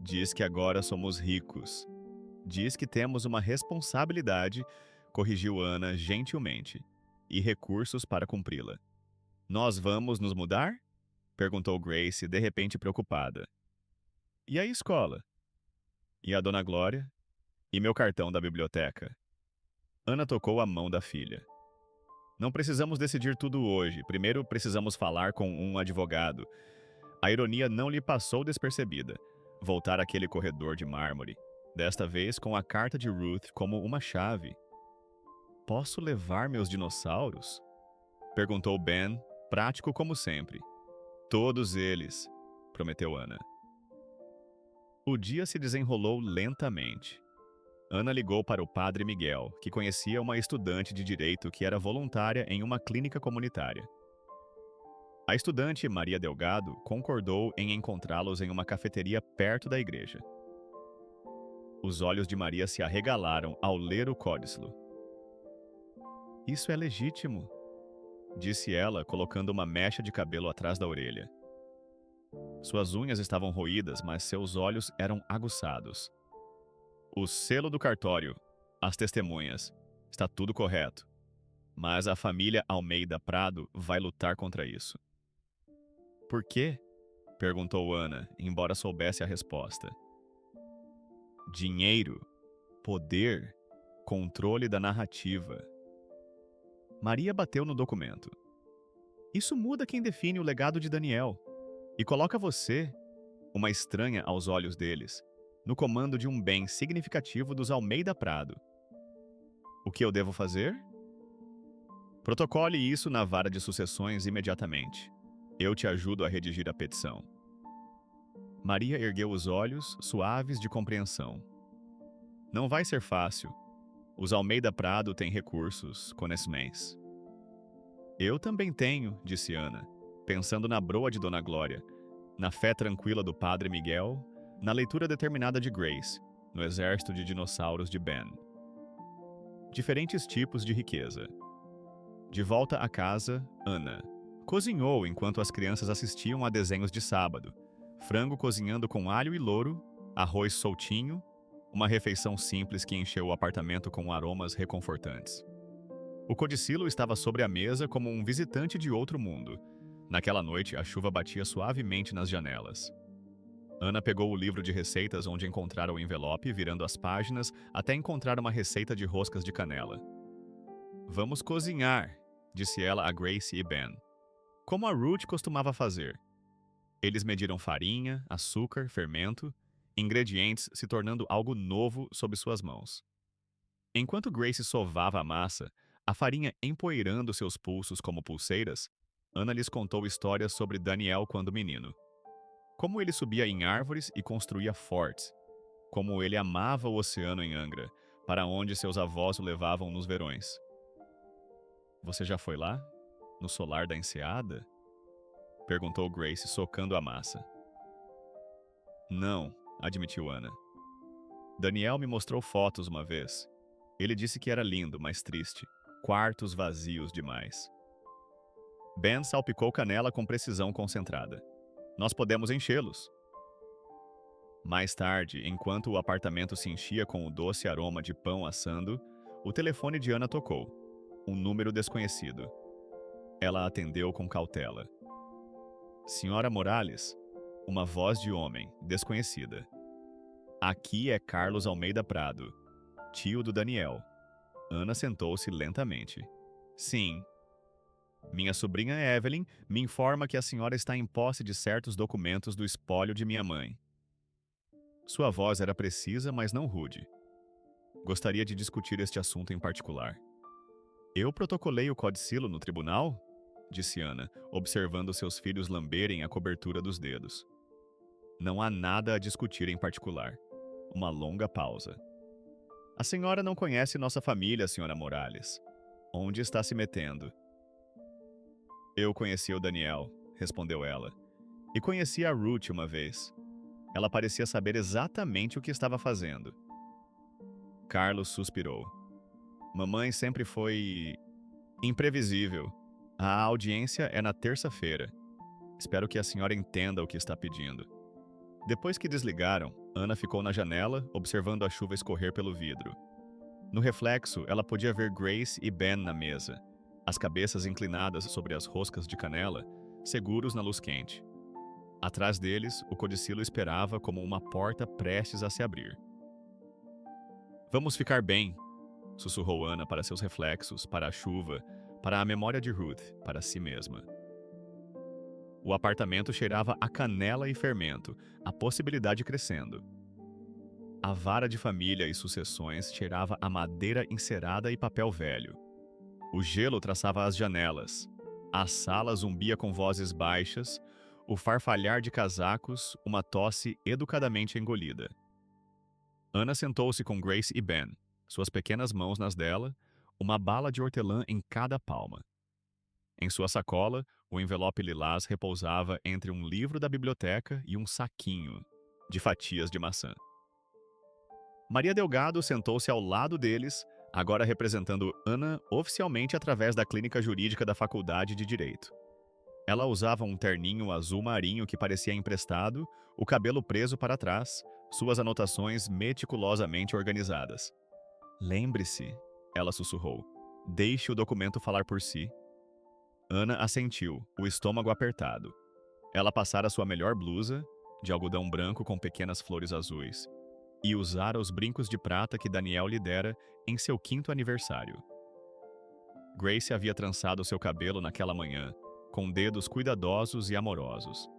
Diz que agora somos ricos. Diz que temos uma responsabilidade, corrigiu Ana gentilmente, e recursos para cumpri-la. Nós vamos nos mudar? Perguntou Grace, de repente preocupada. E a escola? E a Dona Glória? E meu cartão da biblioteca? Ana tocou a mão da filha. Não precisamos decidir tudo hoje. Primeiro precisamos falar com um advogado. A ironia não lhe passou despercebida. Voltar àquele corredor de mármore, desta vez com a carta de Ruth como uma chave. Posso levar meus dinossauros? Perguntou Ben, prático como sempre. Todos eles, prometeu Ana. O dia se desenrolou lentamente. Ana ligou para o padre Miguel, que conhecia uma estudante de direito que era voluntária em uma clínica comunitária. A estudante, Maria Delgado, concordou em encontrá-los em uma cafeteria perto da igreja. Os olhos de Maria se arregalaram ao ler o códice. Isso é legítimo, disse ela, colocando uma mecha de cabelo atrás da orelha. Suas unhas estavam roídas, mas seus olhos eram aguçados. O selo do cartório, as testemunhas, está tudo correto. Mas a família Almeida Prado vai lutar contra isso. Por quê? Perguntou Ana, embora soubesse a resposta. Dinheiro, poder, controle da narrativa. Maria bateu no documento. Isso muda quem define o legado de Daniel e coloca você, uma estranha aos olhos deles, no comando de um bem significativo dos Almeida Prado. O que eu devo fazer? Protocole isso na vara de sucessões imediatamente. Eu te ajudo a redigir a petição. Maria ergueu os olhos, suaves de compreensão. Não vai ser fácil. Os Almeida Prado têm recursos, conhecimentos. Eu também tenho, disse Ana, pensando na broa de Dona Glória, na fé tranquila do Padre Miguel, na leitura determinada de Grace, no exército de dinossauros de Ben. Diferentes tipos de riqueza. De volta à casa, Ana cozinhou enquanto as crianças assistiam a desenhos de sábado, frango cozinhando com alho e louro, arroz soltinho, uma refeição simples que encheu o apartamento com aromas reconfortantes. O codicilo estava sobre a mesa como um visitante de outro mundo. Naquela noite, a chuva batia suavemente nas janelas. Ana pegou o livro de receitas onde encontrara o envelope, virando as páginas até encontrar uma receita de roscas de canela. Vamos cozinhar, disse ela a Grace e Ben, como a Ruth costumava fazer. Eles mediram farinha, açúcar, fermento, ingredientes se tornando algo novo sob suas mãos. Enquanto Grace sovava a massa, a farinha empoeirando seus pulsos como pulseiras, Ana lhes contou histórias sobre Daniel quando menino. Como ele subia em árvores e construía fortes. Como ele amava o oceano em Angra, para onde seus avós o levavam nos verões. Você já foi lá? No solar da enseada? Perguntou Grace, socando a massa. Não, admitiu Ana. Daniel me mostrou fotos uma vez. Ele disse que era lindo, mas triste. Quartos vazios demais. Ben salpicou canela com precisão concentrada. Nós podemos enchê-los. Mais tarde, enquanto o apartamento se enchia com o doce aroma de pão assando, o telefone de Ana tocou. Um número desconhecido. Ela atendeu com cautela. Senhora Morales, uma voz de homem, desconhecida. Aqui é Carlos Almeida Prado, tio do Daniel. Ana sentou-se lentamente. Sim. Minha sobrinha Evelyn me informa que a senhora está em posse de certos documentos do espólio de minha mãe. Sua voz era precisa, mas não rude. Gostaria de discutir este assunto em particular. Eu protocolei o codicilo no tribunal? Disse Ana, observando seus filhos lamberem a cobertura dos dedos. Não há nada a discutir em particular. Uma longa pausa. A senhora não conhece nossa família, senhora Morales. Onde está se metendo? Eu conheci o Daniel, respondeu ela. E conheci a Ruth uma vez. Ela parecia saber exatamente o que estava fazendo. Carlos suspirou. Mamãe sempre foi imprevisível. A audiência é na terça-feira. Espero que a senhora entenda o que está pedindo. Depois que desligaram, Ana ficou na janela, observando a chuva escorrer pelo vidro. No reflexo, ela podia ver Grace e Ben na mesa, as cabeças inclinadas sobre as roscas de canela, seguros na luz quente. Atrás deles, o codicilo esperava como uma porta prestes a se abrir. Vamos ficar bem, sussurrou Ana para seus reflexos, para a chuva, para a memória de Ruth, para si mesma. O apartamento cheirava a canela e fermento, a possibilidade crescendo. A vara de família e sucessões cheirava a madeira encerada e papel velho. O gelo traçava as janelas. A sala zumbia com vozes baixas, o farfalhar de casacos, uma tosse educadamente engolida. Ana sentou-se com Grace e Ben, suas pequenas mãos nas dela, uma bala de hortelã em cada palma. Em sua sacola, o envelope lilás repousava entre um livro da biblioteca e um saquinho de fatias de maçã. Maria Delgado sentou-se ao lado deles, agora representando Ana oficialmente através da clínica jurídica da Faculdade de Direito. Ela usava um terninho azul marinho que parecia emprestado, o cabelo preso para trás, suas anotações meticulosamente organizadas. Lembre-se, ela sussurrou, Deixe o documento falar por si. Ana assentiu, o estômago apertado. Ela passara sua melhor blusa, de algodão branco com pequenas flores azuis, e usara os brincos de prata que Daniel lhe dera em seu 5º aniversário. Grace havia trançado seu cabelo naquela manhã, com dedos cuidadosos e amorosos.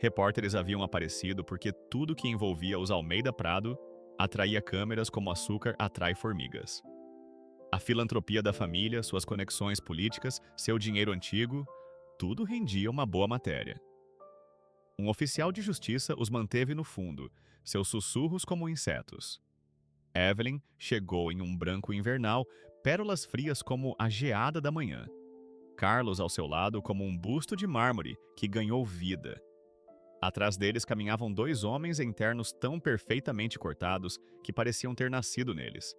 Repórteres haviam aparecido porque tudo que envolvia os Almeida Prado atraía câmeras como açúcar atrai formigas. A filantropia da família, suas conexões políticas, seu dinheiro antigo, tudo rendia uma boa matéria. Um oficial de justiça os manteve no fundo, seus sussurros como insetos. Evelyn chegou em um branco invernal, pérolas frias como a geada da manhã. Carlos ao seu lado como um busto de mármore que ganhou vida. Atrás deles caminhavam 2 homens em ternos tão perfeitamente cortados que pareciam ter nascido neles.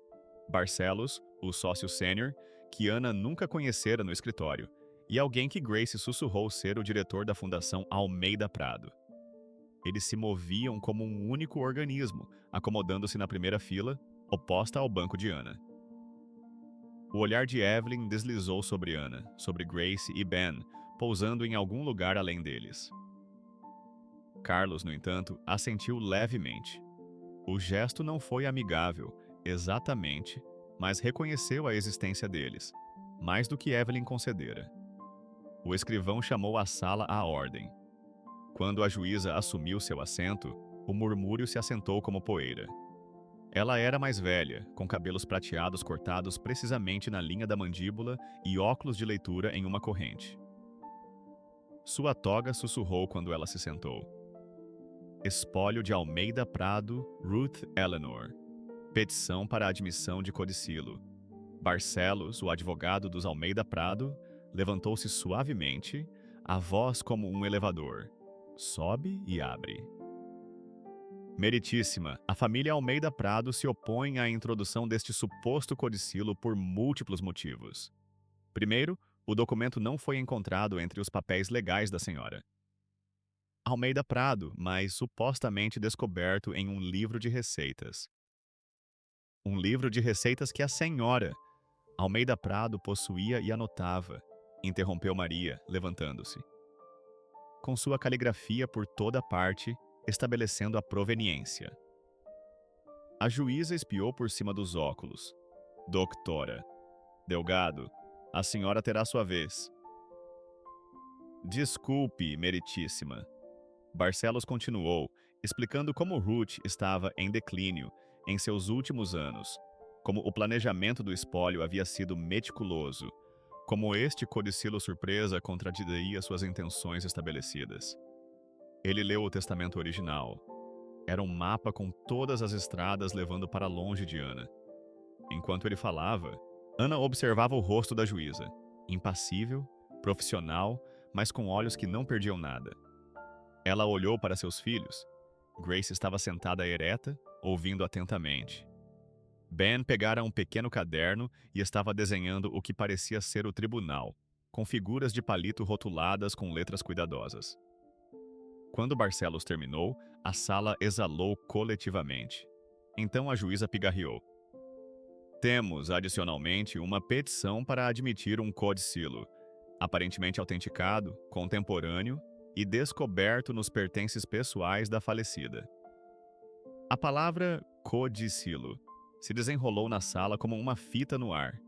Barcelos, o sócio sênior, que Ana nunca conhecera no escritório, e alguém que Grace sussurrou ser o diretor da Fundação Almeida Prado. Eles se moviam como um único organismo, acomodando-se na primeira fila, oposta ao banco de Ana. O olhar de Evelyn deslizou sobre Ana, sobre Grace e Ben, pousando em algum lugar além deles. Carlos, no entanto, assentiu levemente. O gesto não foi amigável, exatamente, mas reconheceu a existência deles, mais do que Evelyn concedera. O escrivão chamou a sala à ordem. Quando a juíza assumiu seu assento, o murmúrio se assentou como poeira. Ela era mais velha, com cabelos prateados cortados precisamente na linha da mandíbula e óculos de leitura em uma corrente. Sua toga sussurrou quando ela se sentou. Espólio de Almeida Prado, Ruth Eleanor. Petição para a admissão de codicilo. Barcelos, o advogado dos Almeida Prado, levantou-se suavemente, a voz como um elevador. Sobe e abre. Meritíssima, a família Almeida Prado se opõe à introdução deste suposto codicilo por múltiplos motivos. Primeiro, o documento não foi encontrado entre os papéis legais da senhora. Almeida Prado, mas supostamente descoberto em um livro de receitas. Um livro de receitas que a senhora Almeida Prado possuía e anotava, interrompeu Maria, levantando-se. Com sua caligrafia por toda parte, estabelecendo a proveniência. A juíza espiou por cima dos óculos. Doutora. Delgado, a senhora terá sua vez. Desculpe, meritíssima. Barcelos continuou, explicando como Ruth estava em declínio em seus últimos anos, como o planejamento do espólio havia sido meticuloso, como este codicilo surpresa contradiria suas intenções estabelecidas. Ele leu o testamento original. Era um mapa com todas as estradas levando para longe de Ana. Enquanto ele falava, Ana observava o rosto da juíza, impassível, profissional, mas com olhos que não perdiam nada. Ela olhou para seus filhos. Grace estava sentada ereta, ouvindo atentamente. Ben pegara um pequeno caderno e estava desenhando o que parecia ser o tribunal, com figuras de palito rotuladas com letras cuidadosas. Quando Barcelos terminou, a sala exalou coletivamente. Então a juíza pigarreou. Temos, adicionalmente, uma petição para admitir um codicilo, aparentemente autenticado, contemporâneo e descoberto nos pertences pessoais da falecida. A palavra codicilo se desenrolou na sala como uma fita no ar.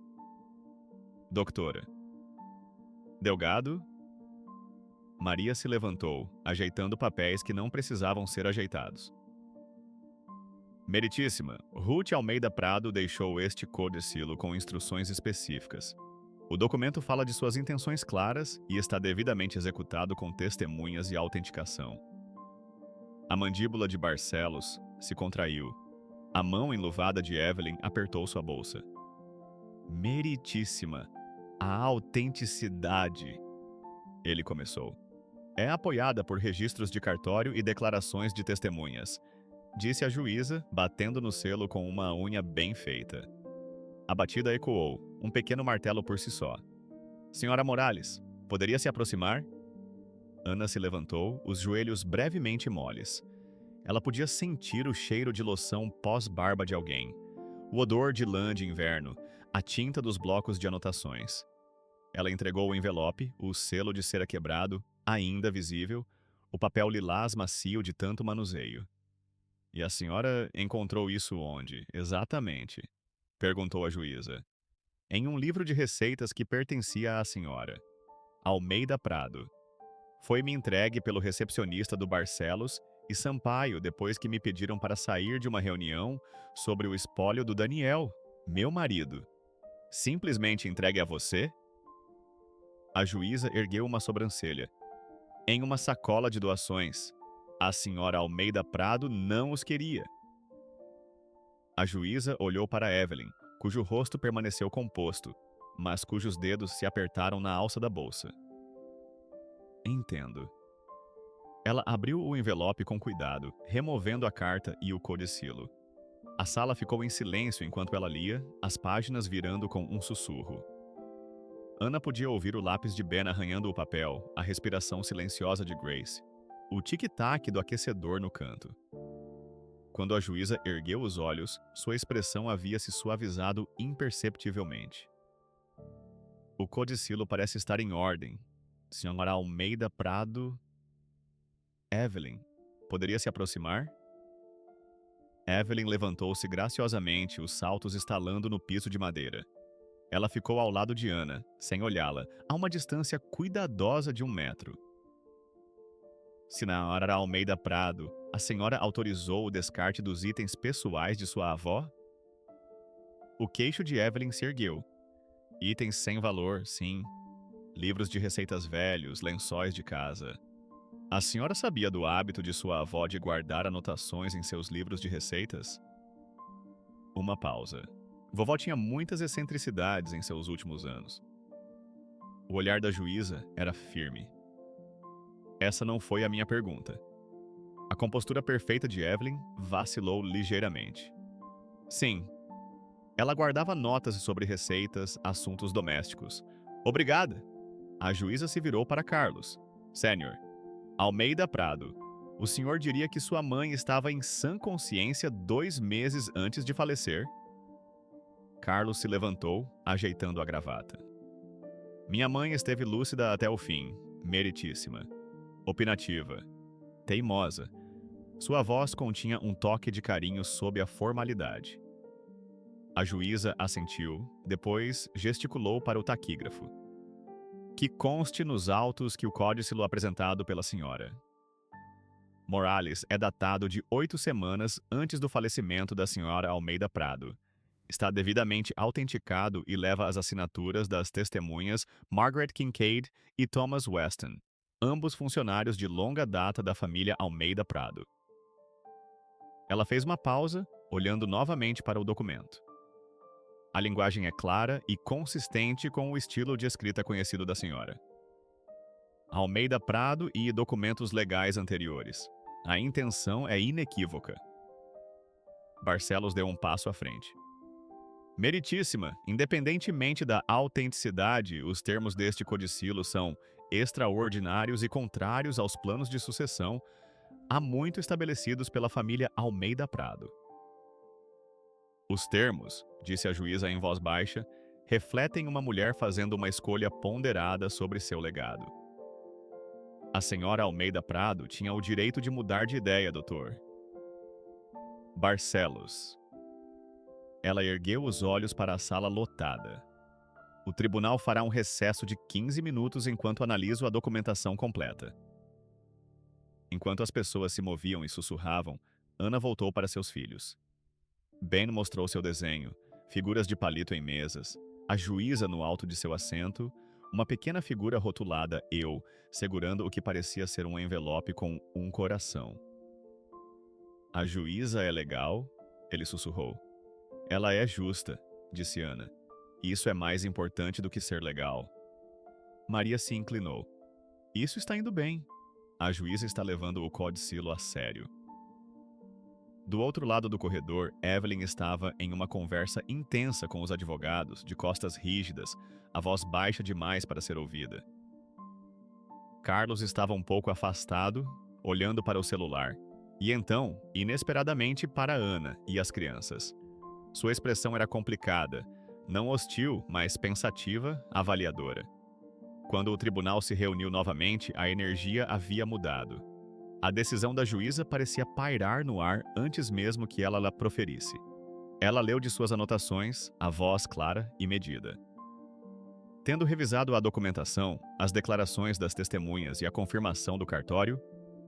Doutora. Delgado? Maria se levantou, ajeitando papéis que não precisavam ser ajeitados. Meritíssima, Ruth Almeida Prado deixou este codicilo com instruções específicas. O documento fala de suas intenções claras e está devidamente executado com testemunhas e autenticação. A mandíbula de Barcelos se contraiu. A mão enluvada de Evelyn apertou sua bolsa. Meritíssima, a autenticidade, ele começou. É apoiada por registros de cartório e declarações de testemunhas, disse a juíza, batendo no selo com uma unha bem feita. A batida ecoou, um pequeno martelo por si só. Senhora Morales, poderia se aproximar? Ana se levantou, os joelhos brevemente moles. Ela podia sentir o cheiro de loção pós-barba de alguém, o odor de lã de inverno, a tinta dos blocos de anotações. Ela entregou o envelope, o selo de cera quebrado, ainda visível, o papel lilás macio de tanto manuseio. E a senhora encontrou isso onde, exatamente? Perguntou a juíza. Em um livro de receitas que pertencia à senhora. Almeida Prado. Foi-me entregue pelo recepcionista do Barcelos e Sampaio depois que me pediram para sair de uma reunião sobre o espólio do Daniel, meu marido. Simplesmente entregue a você? A juíza ergueu uma sobrancelha. Em uma sacola de doações. A senhora Almeida Prado não os queria. A juíza olhou para Evelyn, cujo rosto permaneceu composto, mas cujos dedos se apertaram na alça da bolsa. Entendo. Ela abriu o envelope com cuidado, removendo a carta e o codicilo. A sala ficou em silêncio enquanto ela lia, as páginas virando com um sussurro. Ana podia ouvir o lápis de Ben arranhando o papel, a respiração silenciosa de Grace, o tic-tac do aquecedor no canto. Quando a juíza ergueu os olhos, sua expressão havia se suavizado imperceptivelmente. O codicilo parece estar em ordem. Senhora Almeida Prado... Evelyn, poderia se aproximar? Evelyn levantou-se graciosamente, os saltos estalando no piso de madeira. Ela ficou ao lado de Ana, sem olhá-la, a uma distância cuidadosa de 1 metro. Senhora Almeida Prado, a senhora autorizou o descarte dos itens pessoais de sua avó? O queixo de Evelyn se ergueu. Itens sem valor, sim. Livros de receitas velhos, lençóis de casa. A senhora sabia do hábito de sua avó de guardar anotações em seus livros de receitas? Uma pausa. Vovó tinha muitas excentricidades em seus últimos anos. O olhar da juíza era firme. Essa não foi a minha pergunta. A compostura perfeita de Evelyn vacilou ligeiramente. Sim. Ela guardava notas sobre receitas, assuntos domésticos. Obrigada! A juíza se virou para Carlos. Sênior. Almeida Prado. O senhor diria que sua mãe estava em sã consciência 2 meses antes de falecer? Carlos se levantou, ajeitando a gravata. Minha mãe esteve lúcida até o fim, meritíssima. Opinativa. Teimosa. Sua voz continha um toque de carinho sob a formalidade. A juíza assentiu, depois gesticulou para o taquígrafo. Que conste nos autos que o códice apresentado pela senhora. Morales é datado de 8 semanas antes do falecimento da senhora Almeida Prado. Está devidamente autenticado e leva as assinaturas das testemunhas Margaret Kincaid e Thomas Weston, ambos funcionários de longa data da família Almeida Prado. Ela fez uma pausa, olhando novamente para o documento. A linguagem é clara e consistente com o estilo de escrita conhecido da senhora. Almeida Prado e documentos legais anteriores. A intenção é inequívoca. Barcelos deu um passo à frente. Meritíssima, independentemente da autenticidade, os termos deste codicilo são extraordinários e contrários aos planos de sucessão há muito estabelecidos pela família Almeida Prado. Os termos, disse a juíza em voz baixa, refletem uma mulher fazendo uma escolha ponderada sobre seu legado. A senhora Almeida Prado tinha o direito de mudar de ideia, doutor. Barcelos. Ela ergueu os olhos para a sala lotada. O tribunal fará um recesso de 15 minutos enquanto analiso a documentação completa. Enquanto as pessoas se moviam e sussurravam, Ana voltou para seus filhos. Ben mostrou seu desenho, figuras de palito em mesas, a juíza no alto de seu assento, uma pequena figura rotulada "Eu", segurando o que parecia ser um envelope com um coração. A juíza é legal? Ele sussurrou. Ela é justa, disse Ana. Isso é mais importante do que ser legal. Maria se inclinou. Isso está indo bem. A juíza está levando o codicilo a sério. Do outro lado do corredor, Evelyn estava em uma conversa intensa com os advogados, de costas rígidas, a voz baixa demais para ser ouvida. Carlos estava um pouco afastado, olhando para o celular, e então, inesperadamente, para Ana e as crianças. Sua expressão era complicada, Não hostil, mas pensativa, avaliadora. Quando o tribunal se reuniu novamente, a energia havia mudado. A decisão da juíza parecia pairar no ar antes mesmo que ela a proferisse. Ela leu de suas anotações, a voz clara e medida. Tendo revisado a documentação, as declarações das testemunhas e a confirmação do cartório,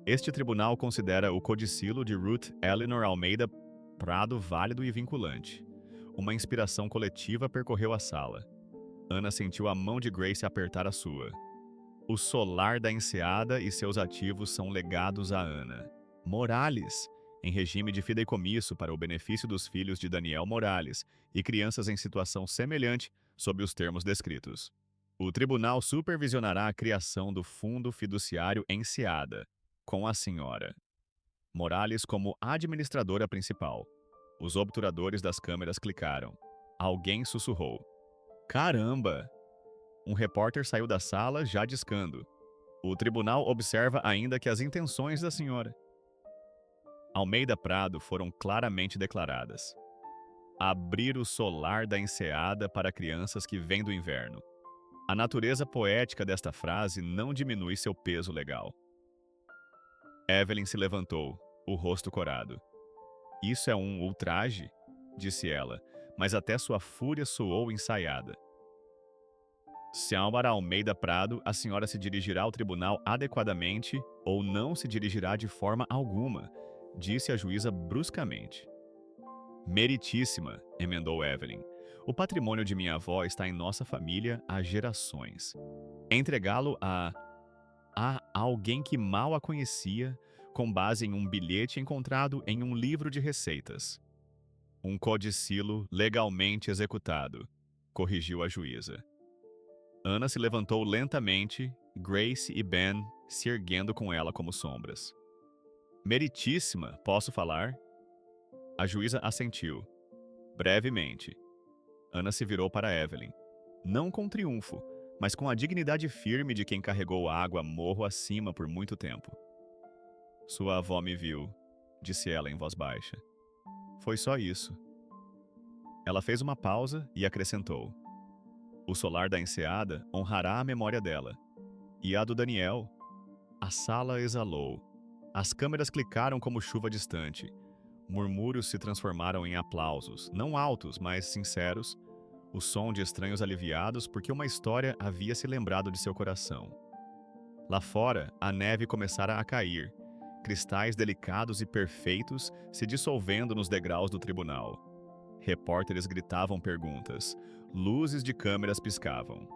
este tribunal considera o codicilo de Ruth Eleanor Almeida Prado válido e vinculante. Uma inspiração coletiva percorreu a sala. Ana sentiu a mão de Grace apertar a sua. O solar da enseada e seus ativos são legados a Ana Morales, em regime de fideicomisso para o benefício dos filhos de Daniel Morales e crianças em situação semelhante sob os termos descritos. O tribunal supervisionará a criação do fundo fiduciário Enseada, com a senhora Morales como administradora principal. Os obturadores das câmeras clicaram. Alguém sussurrou. Caramba! Um repórter saiu da sala já discando. O tribunal observa ainda que as intenções da senhora Almeida Prado foram claramente declaradas. Abrir o solar da enseada para crianças que vêm do inverno. A natureza poética desta frase não diminui seu peso legal. Evelyn se levantou, o rosto corado. Isso é um ultraje? Disse ela, mas até sua fúria soou ensaiada. Senhora Almeida Prado, a senhora se dirigirá ao tribunal adequadamente ou não se dirigirá de forma alguma, disse a juíza bruscamente. Meritíssima, emendou Evelyn. O patrimônio de minha avó está em nossa família há gerações. Entregá-lo a alguém que mal a conhecia, com base em um bilhete encontrado em um livro de receitas. Um codicilo legalmente executado, corrigiu a juíza. Ana se levantou lentamente, Grace e Ben se erguendo com ela como sombras. Meritíssima, posso falar? A juíza assentiu. Brevemente. Ana se virou para Evelyn. Não com triunfo, mas com a dignidade firme de quem carregou água morro acima por muito tempo. Sua avó me viu, disse ela em voz baixa. Foi só isso. Ela fez uma pausa e acrescentou. O solar da enseada honrará a memória dela. E a do Daniel? A sala exalou. As câmeras clicaram como chuva distante. Murmúrios se transformaram em aplausos, não altos, mas sinceros, o som de estranhos aliviados porque uma história havia se lembrado de seu coração. Lá fora, a neve começara a cair, cristais delicados e perfeitos se dissolvendo nos degraus do tribunal. Repórteres gritavam perguntas, luzes de câmeras piscavam.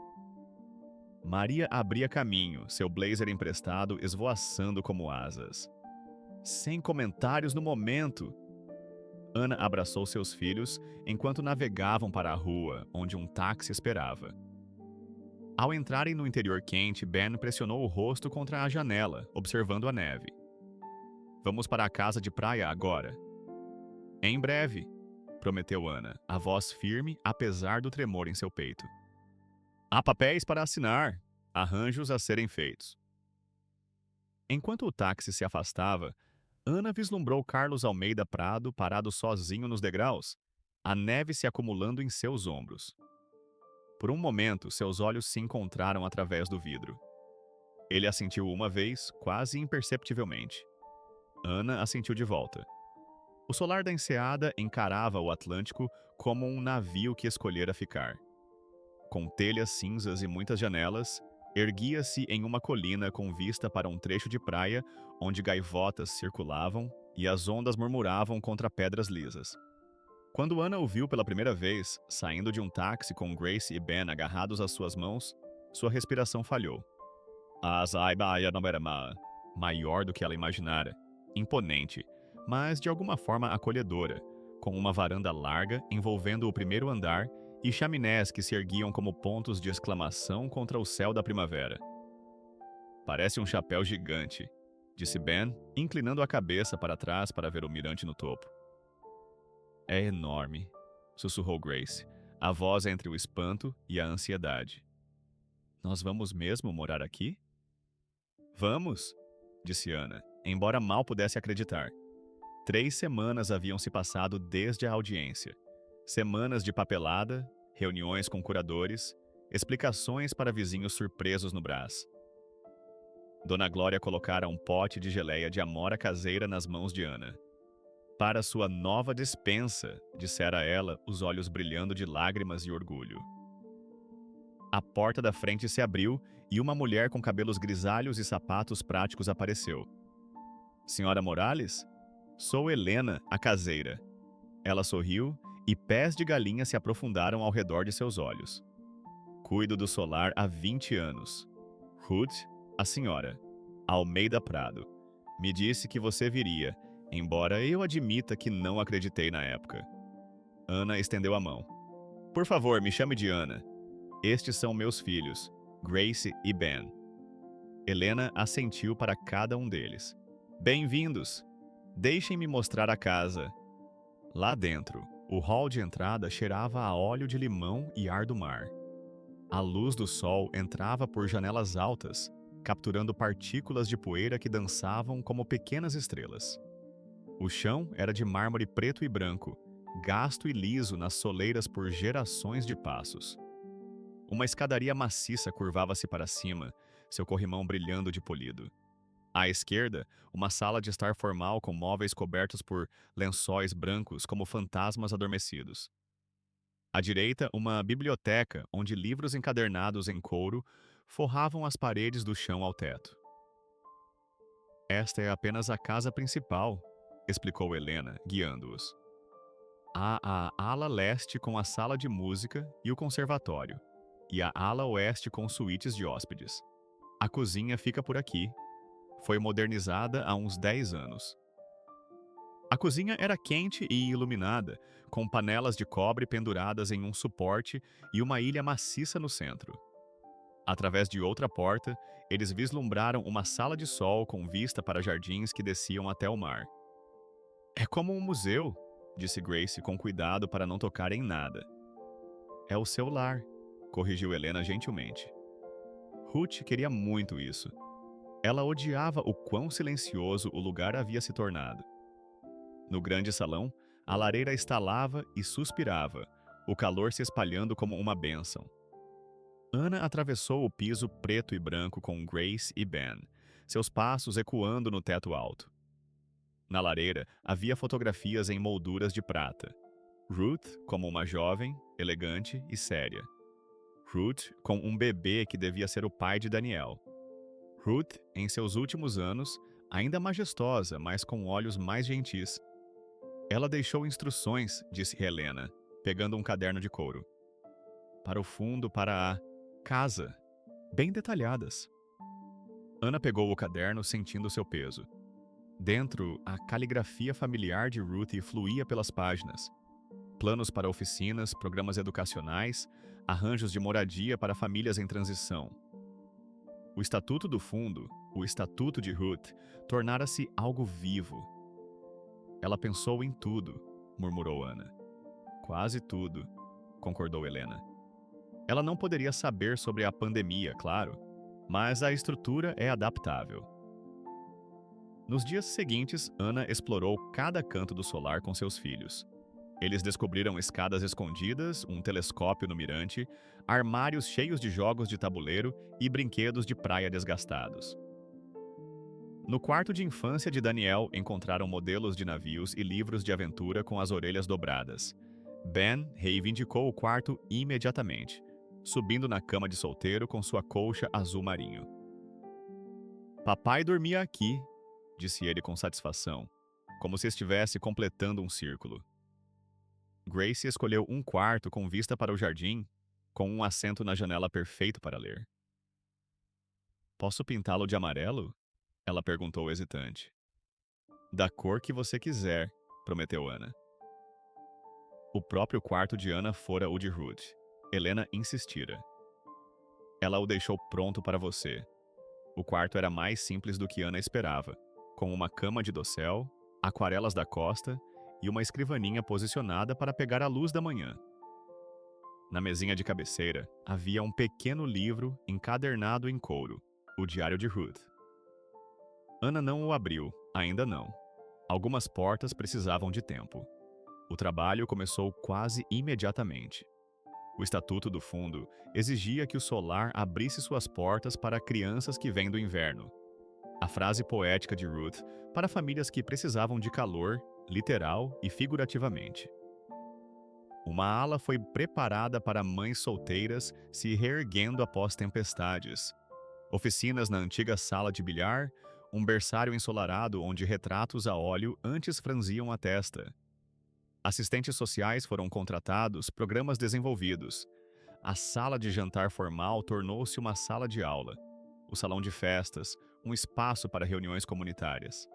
Maria abria caminho, seu blazer emprestado esvoaçando como asas. Sem comentários no momento. Ana abraçou seus filhos enquanto navegavam para a rua, onde um táxi esperava. Ao entrarem no interior quente, Ben pressionou o rosto contra a janela, observando a neve. Vamos para a casa de praia agora. Em breve, prometeu Ana, a voz firme apesar do tremor em seu peito. Há papéis para assinar, arranjos a serem feitos. Enquanto o táxi se afastava, Ana vislumbrou Carlos Almeida Prado parado sozinho nos degraus, a neve se acumulando em seus ombros. Por um momento, seus olhos se encontraram através do vidro. Ele assentiu uma vez, quase imperceptivelmente. Ana assentiu de volta. O solar da enseada encarava o Atlântico como um navio que escolhera ficar. Com telhas cinzas e muitas janelas, erguia-se em uma colina com vista para um trecho de praia onde gaivotas circulavam e as ondas murmuravam contra pedras lisas. Quando Ana o viu pela primeira vez, saindo de um táxi com Grace e Ben agarrados às suas mãos, sua respiração falhou. A Zaibaia não era maior do que ela imaginara, imponente, mas de alguma forma acolhedora, com uma varanda larga envolvendo o primeiro andar e chaminés que se erguiam como pontos de exclamação contra o céu da primavera. Parece um chapéu gigante, disse Ben, inclinando a cabeça para trás para ver o mirante no topo. É enorme, sussurrou Grace, a voz entre o espanto e a ansiedade. Nós vamos mesmo morar aqui? Vamos, disse Ana, embora mal pudesse acreditar. 3 semanas haviam se passado desde a audiência. Semanas de papelada, reuniões com curadores, explicações para vizinhos surpresos no Brás. Dona Glória colocara um pote de geleia de amora caseira nas mãos de Ana. Para sua nova despensa, dissera ela, os olhos brilhando de lágrimas e orgulho. A porta da frente se abriu e uma mulher com cabelos grisalhos e sapatos práticos apareceu. Senhora Morales? Sou Helena, a caseira. Ela sorriu e pés de galinha se aprofundaram ao redor de seus olhos. Cuido do solar há 20 anos. Ruth, a senhora. Almeida Prado. Me disse que você viria, embora eu admita que não acreditei na época. Ana estendeu a mão. Por favor, me chame de Ana. Estes são meus filhos, Grace e Ben. Helena assentiu para cada um deles. Bem-vindos! Deixem-me mostrar a casa. Lá dentro, o hall de entrada cheirava a óleo de limão e ar do mar. A luz do sol entrava por janelas altas, capturando partículas de poeira que dançavam como pequenas estrelas. O chão era de mármore preto e branco, gasto e liso nas soleiras por gerações de passos. Uma escadaria maciça curvava-se para cima, seu corrimão brilhando de polido. À esquerda, uma sala de estar formal com móveis cobertos por lençóis brancos como fantasmas adormecidos. À direita, uma biblioteca onde livros encadernados em couro forravam as paredes do chão ao teto. Esta é apenas a casa principal, explicou Helena, guiando-os. Há a ala leste com a sala de música e o conservatório, e a ala oeste com suítes de hóspedes. A cozinha fica por aqui. Foi modernizada há uns 10 anos. A cozinha era quente e iluminada, com panelas de cobre penduradas em um suporte e uma ilha maciça no centro. Através de outra porta, eles vislumbraram uma sala de sol com vista para jardins que desciam até o mar. É como um museu, disse Grace com cuidado para não tocar em nada. É o seu lar, corrigiu Helena gentilmente. Ruth queria muito isso. Ela odiava o quão silencioso o lugar havia se tornado. No grande salão, a lareira estalava e suspirava, o calor se espalhando como uma bênção. Ana atravessou o piso preto e branco com Grace e Ben, seus passos ecoando no teto alto. Na lareira havia fotografias em molduras de prata. Ruth como uma jovem, elegante e séria. Ruth com um bebê que devia ser o pai de Daniel. Ruth, em seus últimos anos, ainda majestosa, mas com olhos mais gentis. Ela deixou instruções, disse Helena, pegando um caderno de couro. Para o fundo, para a casa, bem detalhadas. Ana pegou o caderno sentindo seu peso. Dentro, a caligrafia familiar de Ruth fluía pelas páginas. Planos para oficinas, programas educacionais, arranjos de moradia para famílias em transição. O Estatuto do Fundo, o Estatuto de Ruth, tornara-se algo vivo. Ela pensou em tudo, murmurou Ana. Quase tudo, concordou Helena. Ela não poderia saber sobre a pandemia, claro, mas a estrutura é adaptável. Nos dias seguintes, Ana explorou cada canto do solar com seus filhos. Eles descobriram escadas escondidas, um telescópio no mirante, armários cheios de jogos de tabuleiro e brinquedos de praia desgastados. No quarto de infância de Daniel, encontraram modelos de navios e livros de aventura com as orelhas dobradas. Ben reivindicou o quarto imediatamente, subindo na cama de solteiro com sua colcha azul marinho. Papai dormia aqui, disse ele com satisfação, como se estivesse completando um círculo. Grace escolheu um quarto com vista para o jardim, com um assento na janela perfeito para ler. Posso pintá-lo de amarelo? Ela perguntou hesitante. Da cor que você quiser, prometeu Ana. O próprio quarto de Ana fora o de Ruth. Helena insistira. Ela o deixou pronto para você. O quarto era mais simples do que Ana esperava, com uma cama de dossel, aquarelas da costa e uma escrivaninha posicionada para pegar a luz da manhã. Na mesinha de cabeceira havia um pequeno livro encadernado em couro, o Diário de Ruth. Ana não o abriu, ainda não. Algumas portas precisavam de tempo. O trabalho começou quase imediatamente. O Estatuto do Fundo exigia que o solar abrisse suas portas para crianças que vêm do inverno. A frase poética de Ruth para famílias que precisavam de calor, literal e figurativamente. Uma ala foi preparada para mães solteiras se reerguendo após tempestades. Oficinas na antiga sala de bilhar, um berçário ensolarado onde retratos a óleo antes franziam a testa. Assistentes sociais foram contratados, programas desenvolvidos. A sala de jantar formal tornou-se uma sala de aula. O salão de festas, um espaço para reuniões comunitárias.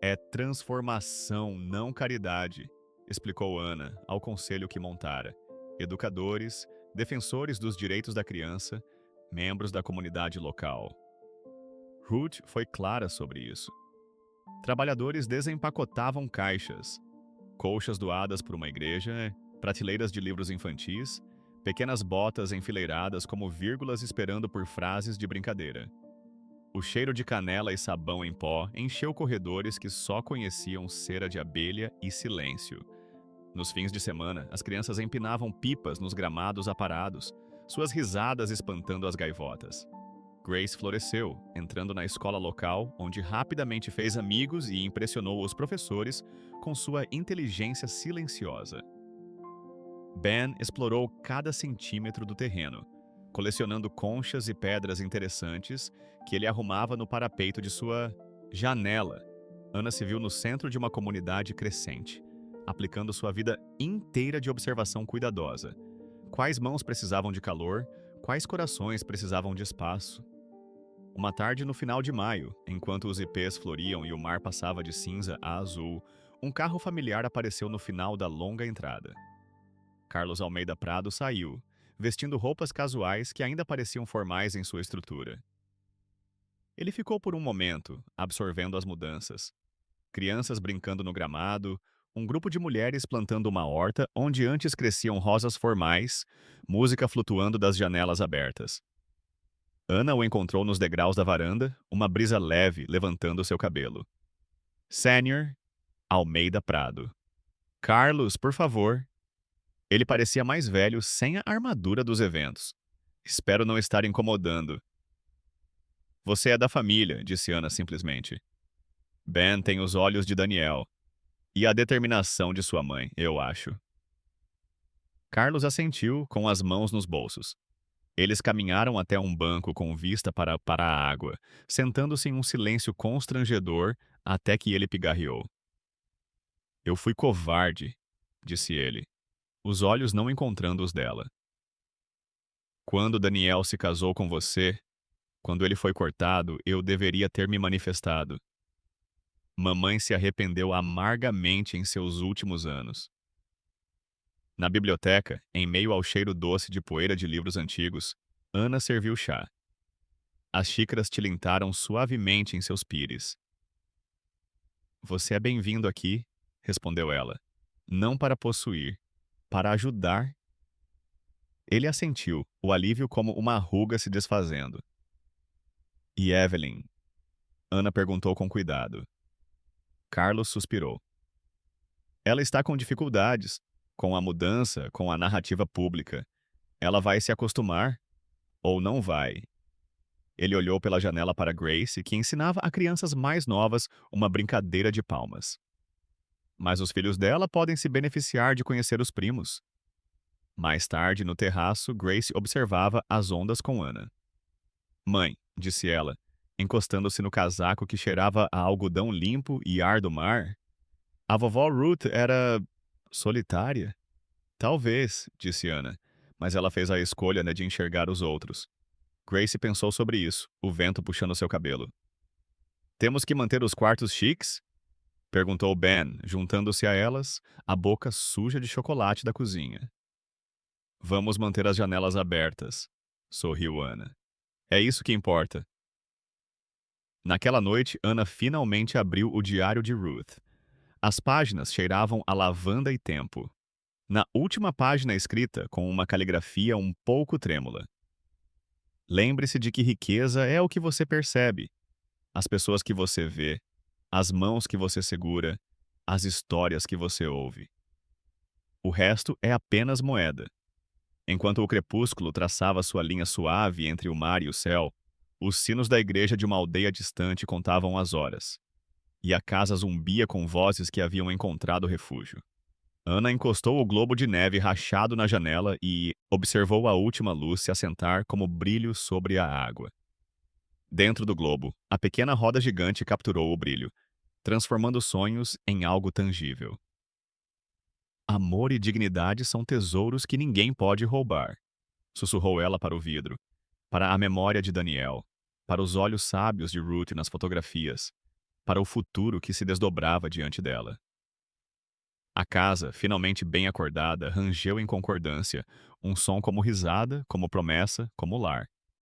É transformação, não caridade, explicou Ana ao conselho que montara. Educadores, defensores dos direitos da criança, membros da comunidade local. Ruth foi clara sobre isso. Trabalhadores desempacotavam caixas, colchas doadas por uma igreja, prateleiras de livros infantis, pequenas botas enfileiradas como vírgulas esperando por frases de brincadeira. O cheiro de canela e sabão em pó encheu corredores que só conheciam cera de abelha e silêncio. Nos fins de semana, as crianças empinavam pipas nos gramados aparados, suas risadas espantando as gaivotas. Grace floresceu, entrando na escola local, onde rapidamente fez amigos e impressionou os professores com sua inteligência silenciosa. Ben explorou cada centímetro do terreno, colecionando conchas e pedras interessantes que ele arrumava no parapeito de sua janela. Ana se viu no centro de uma comunidade crescente, aplicando sua vida inteira de observação cuidadosa. Quais mãos precisavam de calor, quais corações precisavam de espaço. Uma tarde no final de maio, enquanto os ipês floriam e o mar passava de cinza a azul, um carro familiar apareceu no final da longa entrada. Carlos Almeida Prado saiu, vestindo roupas casuais que ainda pareciam formais em sua estrutura. Ele ficou por um momento, absorvendo as mudanças. Crianças brincando no gramado, um grupo de mulheres plantando uma horta onde antes cresciam rosas formais, música flutuando das janelas abertas. Ana o encontrou nos degraus da varanda, uma brisa leve levantando seu cabelo. Sênior Almeida Prado. Carlos, por favor. Ele parecia mais velho sem a armadura dos eventos. Espero não estar incomodando. Você é da família, disse Ana simplesmente. Ben tem os olhos de Daniel. E a determinação de sua mãe, eu acho. Carlos assentiu, com as mãos nos bolsos. Eles caminharam até um banco com vista para a água, sentando-se em um silêncio constrangedor até que ele pigarreou. Eu fui covarde, disse ele, os olhos não encontrando os dela. Quando Daniel se casou com você, quando ele foi cortado, eu deveria ter me manifestado. Mamãe se arrependeu amargamente em seus últimos anos. Na biblioteca, em meio ao cheiro doce de poeira de livros antigos, Ana serviu chá. As xícaras tilintaram suavemente em seus pires. Você é bem-vindo aqui, respondeu ela. Não para possuir, para ajudar. Ele assentiu, o alívio como uma ruga se desfazendo. E Evelyn? Ana perguntou com cuidado. Carlos suspirou. Ela está com dificuldades, com a mudança, com a narrativa pública. Ela vai se acostumar? Ou não vai? Ele olhou pela janela para Grace, que ensinava a crianças mais novas uma brincadeira de palmas. Mas os filhos dela podem se beneficiar de conhecer os primos. Mais tarde, no terraço, Grace observava as ondas com Ana. Mãe, disse ela, encostando-se no casaco que cheirava a algodão limpo e ar do mar. A vovó Ruth era solitária? Talvez, disse Ana, mas ela fez a escolha, né, de enxergar os outros. Grace pensou sobre isso, o vento puxando seu cabelo. Temos que manter os quartos chiques? Perguntou Ben, juntando-se a elas, a boca suja de chocolate da cozinha. Vamos manter as janelas abertas, sorriu Ana. É isso que importa. Naquela noite, Ana finalmente abriu o diário de Ruth. As páginas cheiravam a lavanda e tempo. Na última página escrita, com uma caligrafia um pouco trêmula. Lembre-se de que riqueza é o que você percebe, as pessoas que você vê, as mãos que você segura, as histórias que você ouve. O resto é apenas moeda. Enquanto o crepúsculo traçava sua linha suave entre o mar e o céu, os sinos da igreja de uma aldeia distante contavam as horas, e a casa zumbia com vozes que haviam encontrado refúgio. Ana encostou o globo de neve rachado na janela e observou a última luz se assentar como brilho sobre a água. Dentro do globo, a pequena roda gigante capturou o brilho, transformando sonhos em algo tangível. Amor e dignidade são tesouros que ninguém pode roubar, sussurrou ela para o vidro, para a memória de Daniel, para os olhos sábios de Ruth nas fotografias, para o futuro que se desdobrava diante dela. A casa, finalmente bem acordada, rangeu em concordância, um som como risada, como promessa, como lar.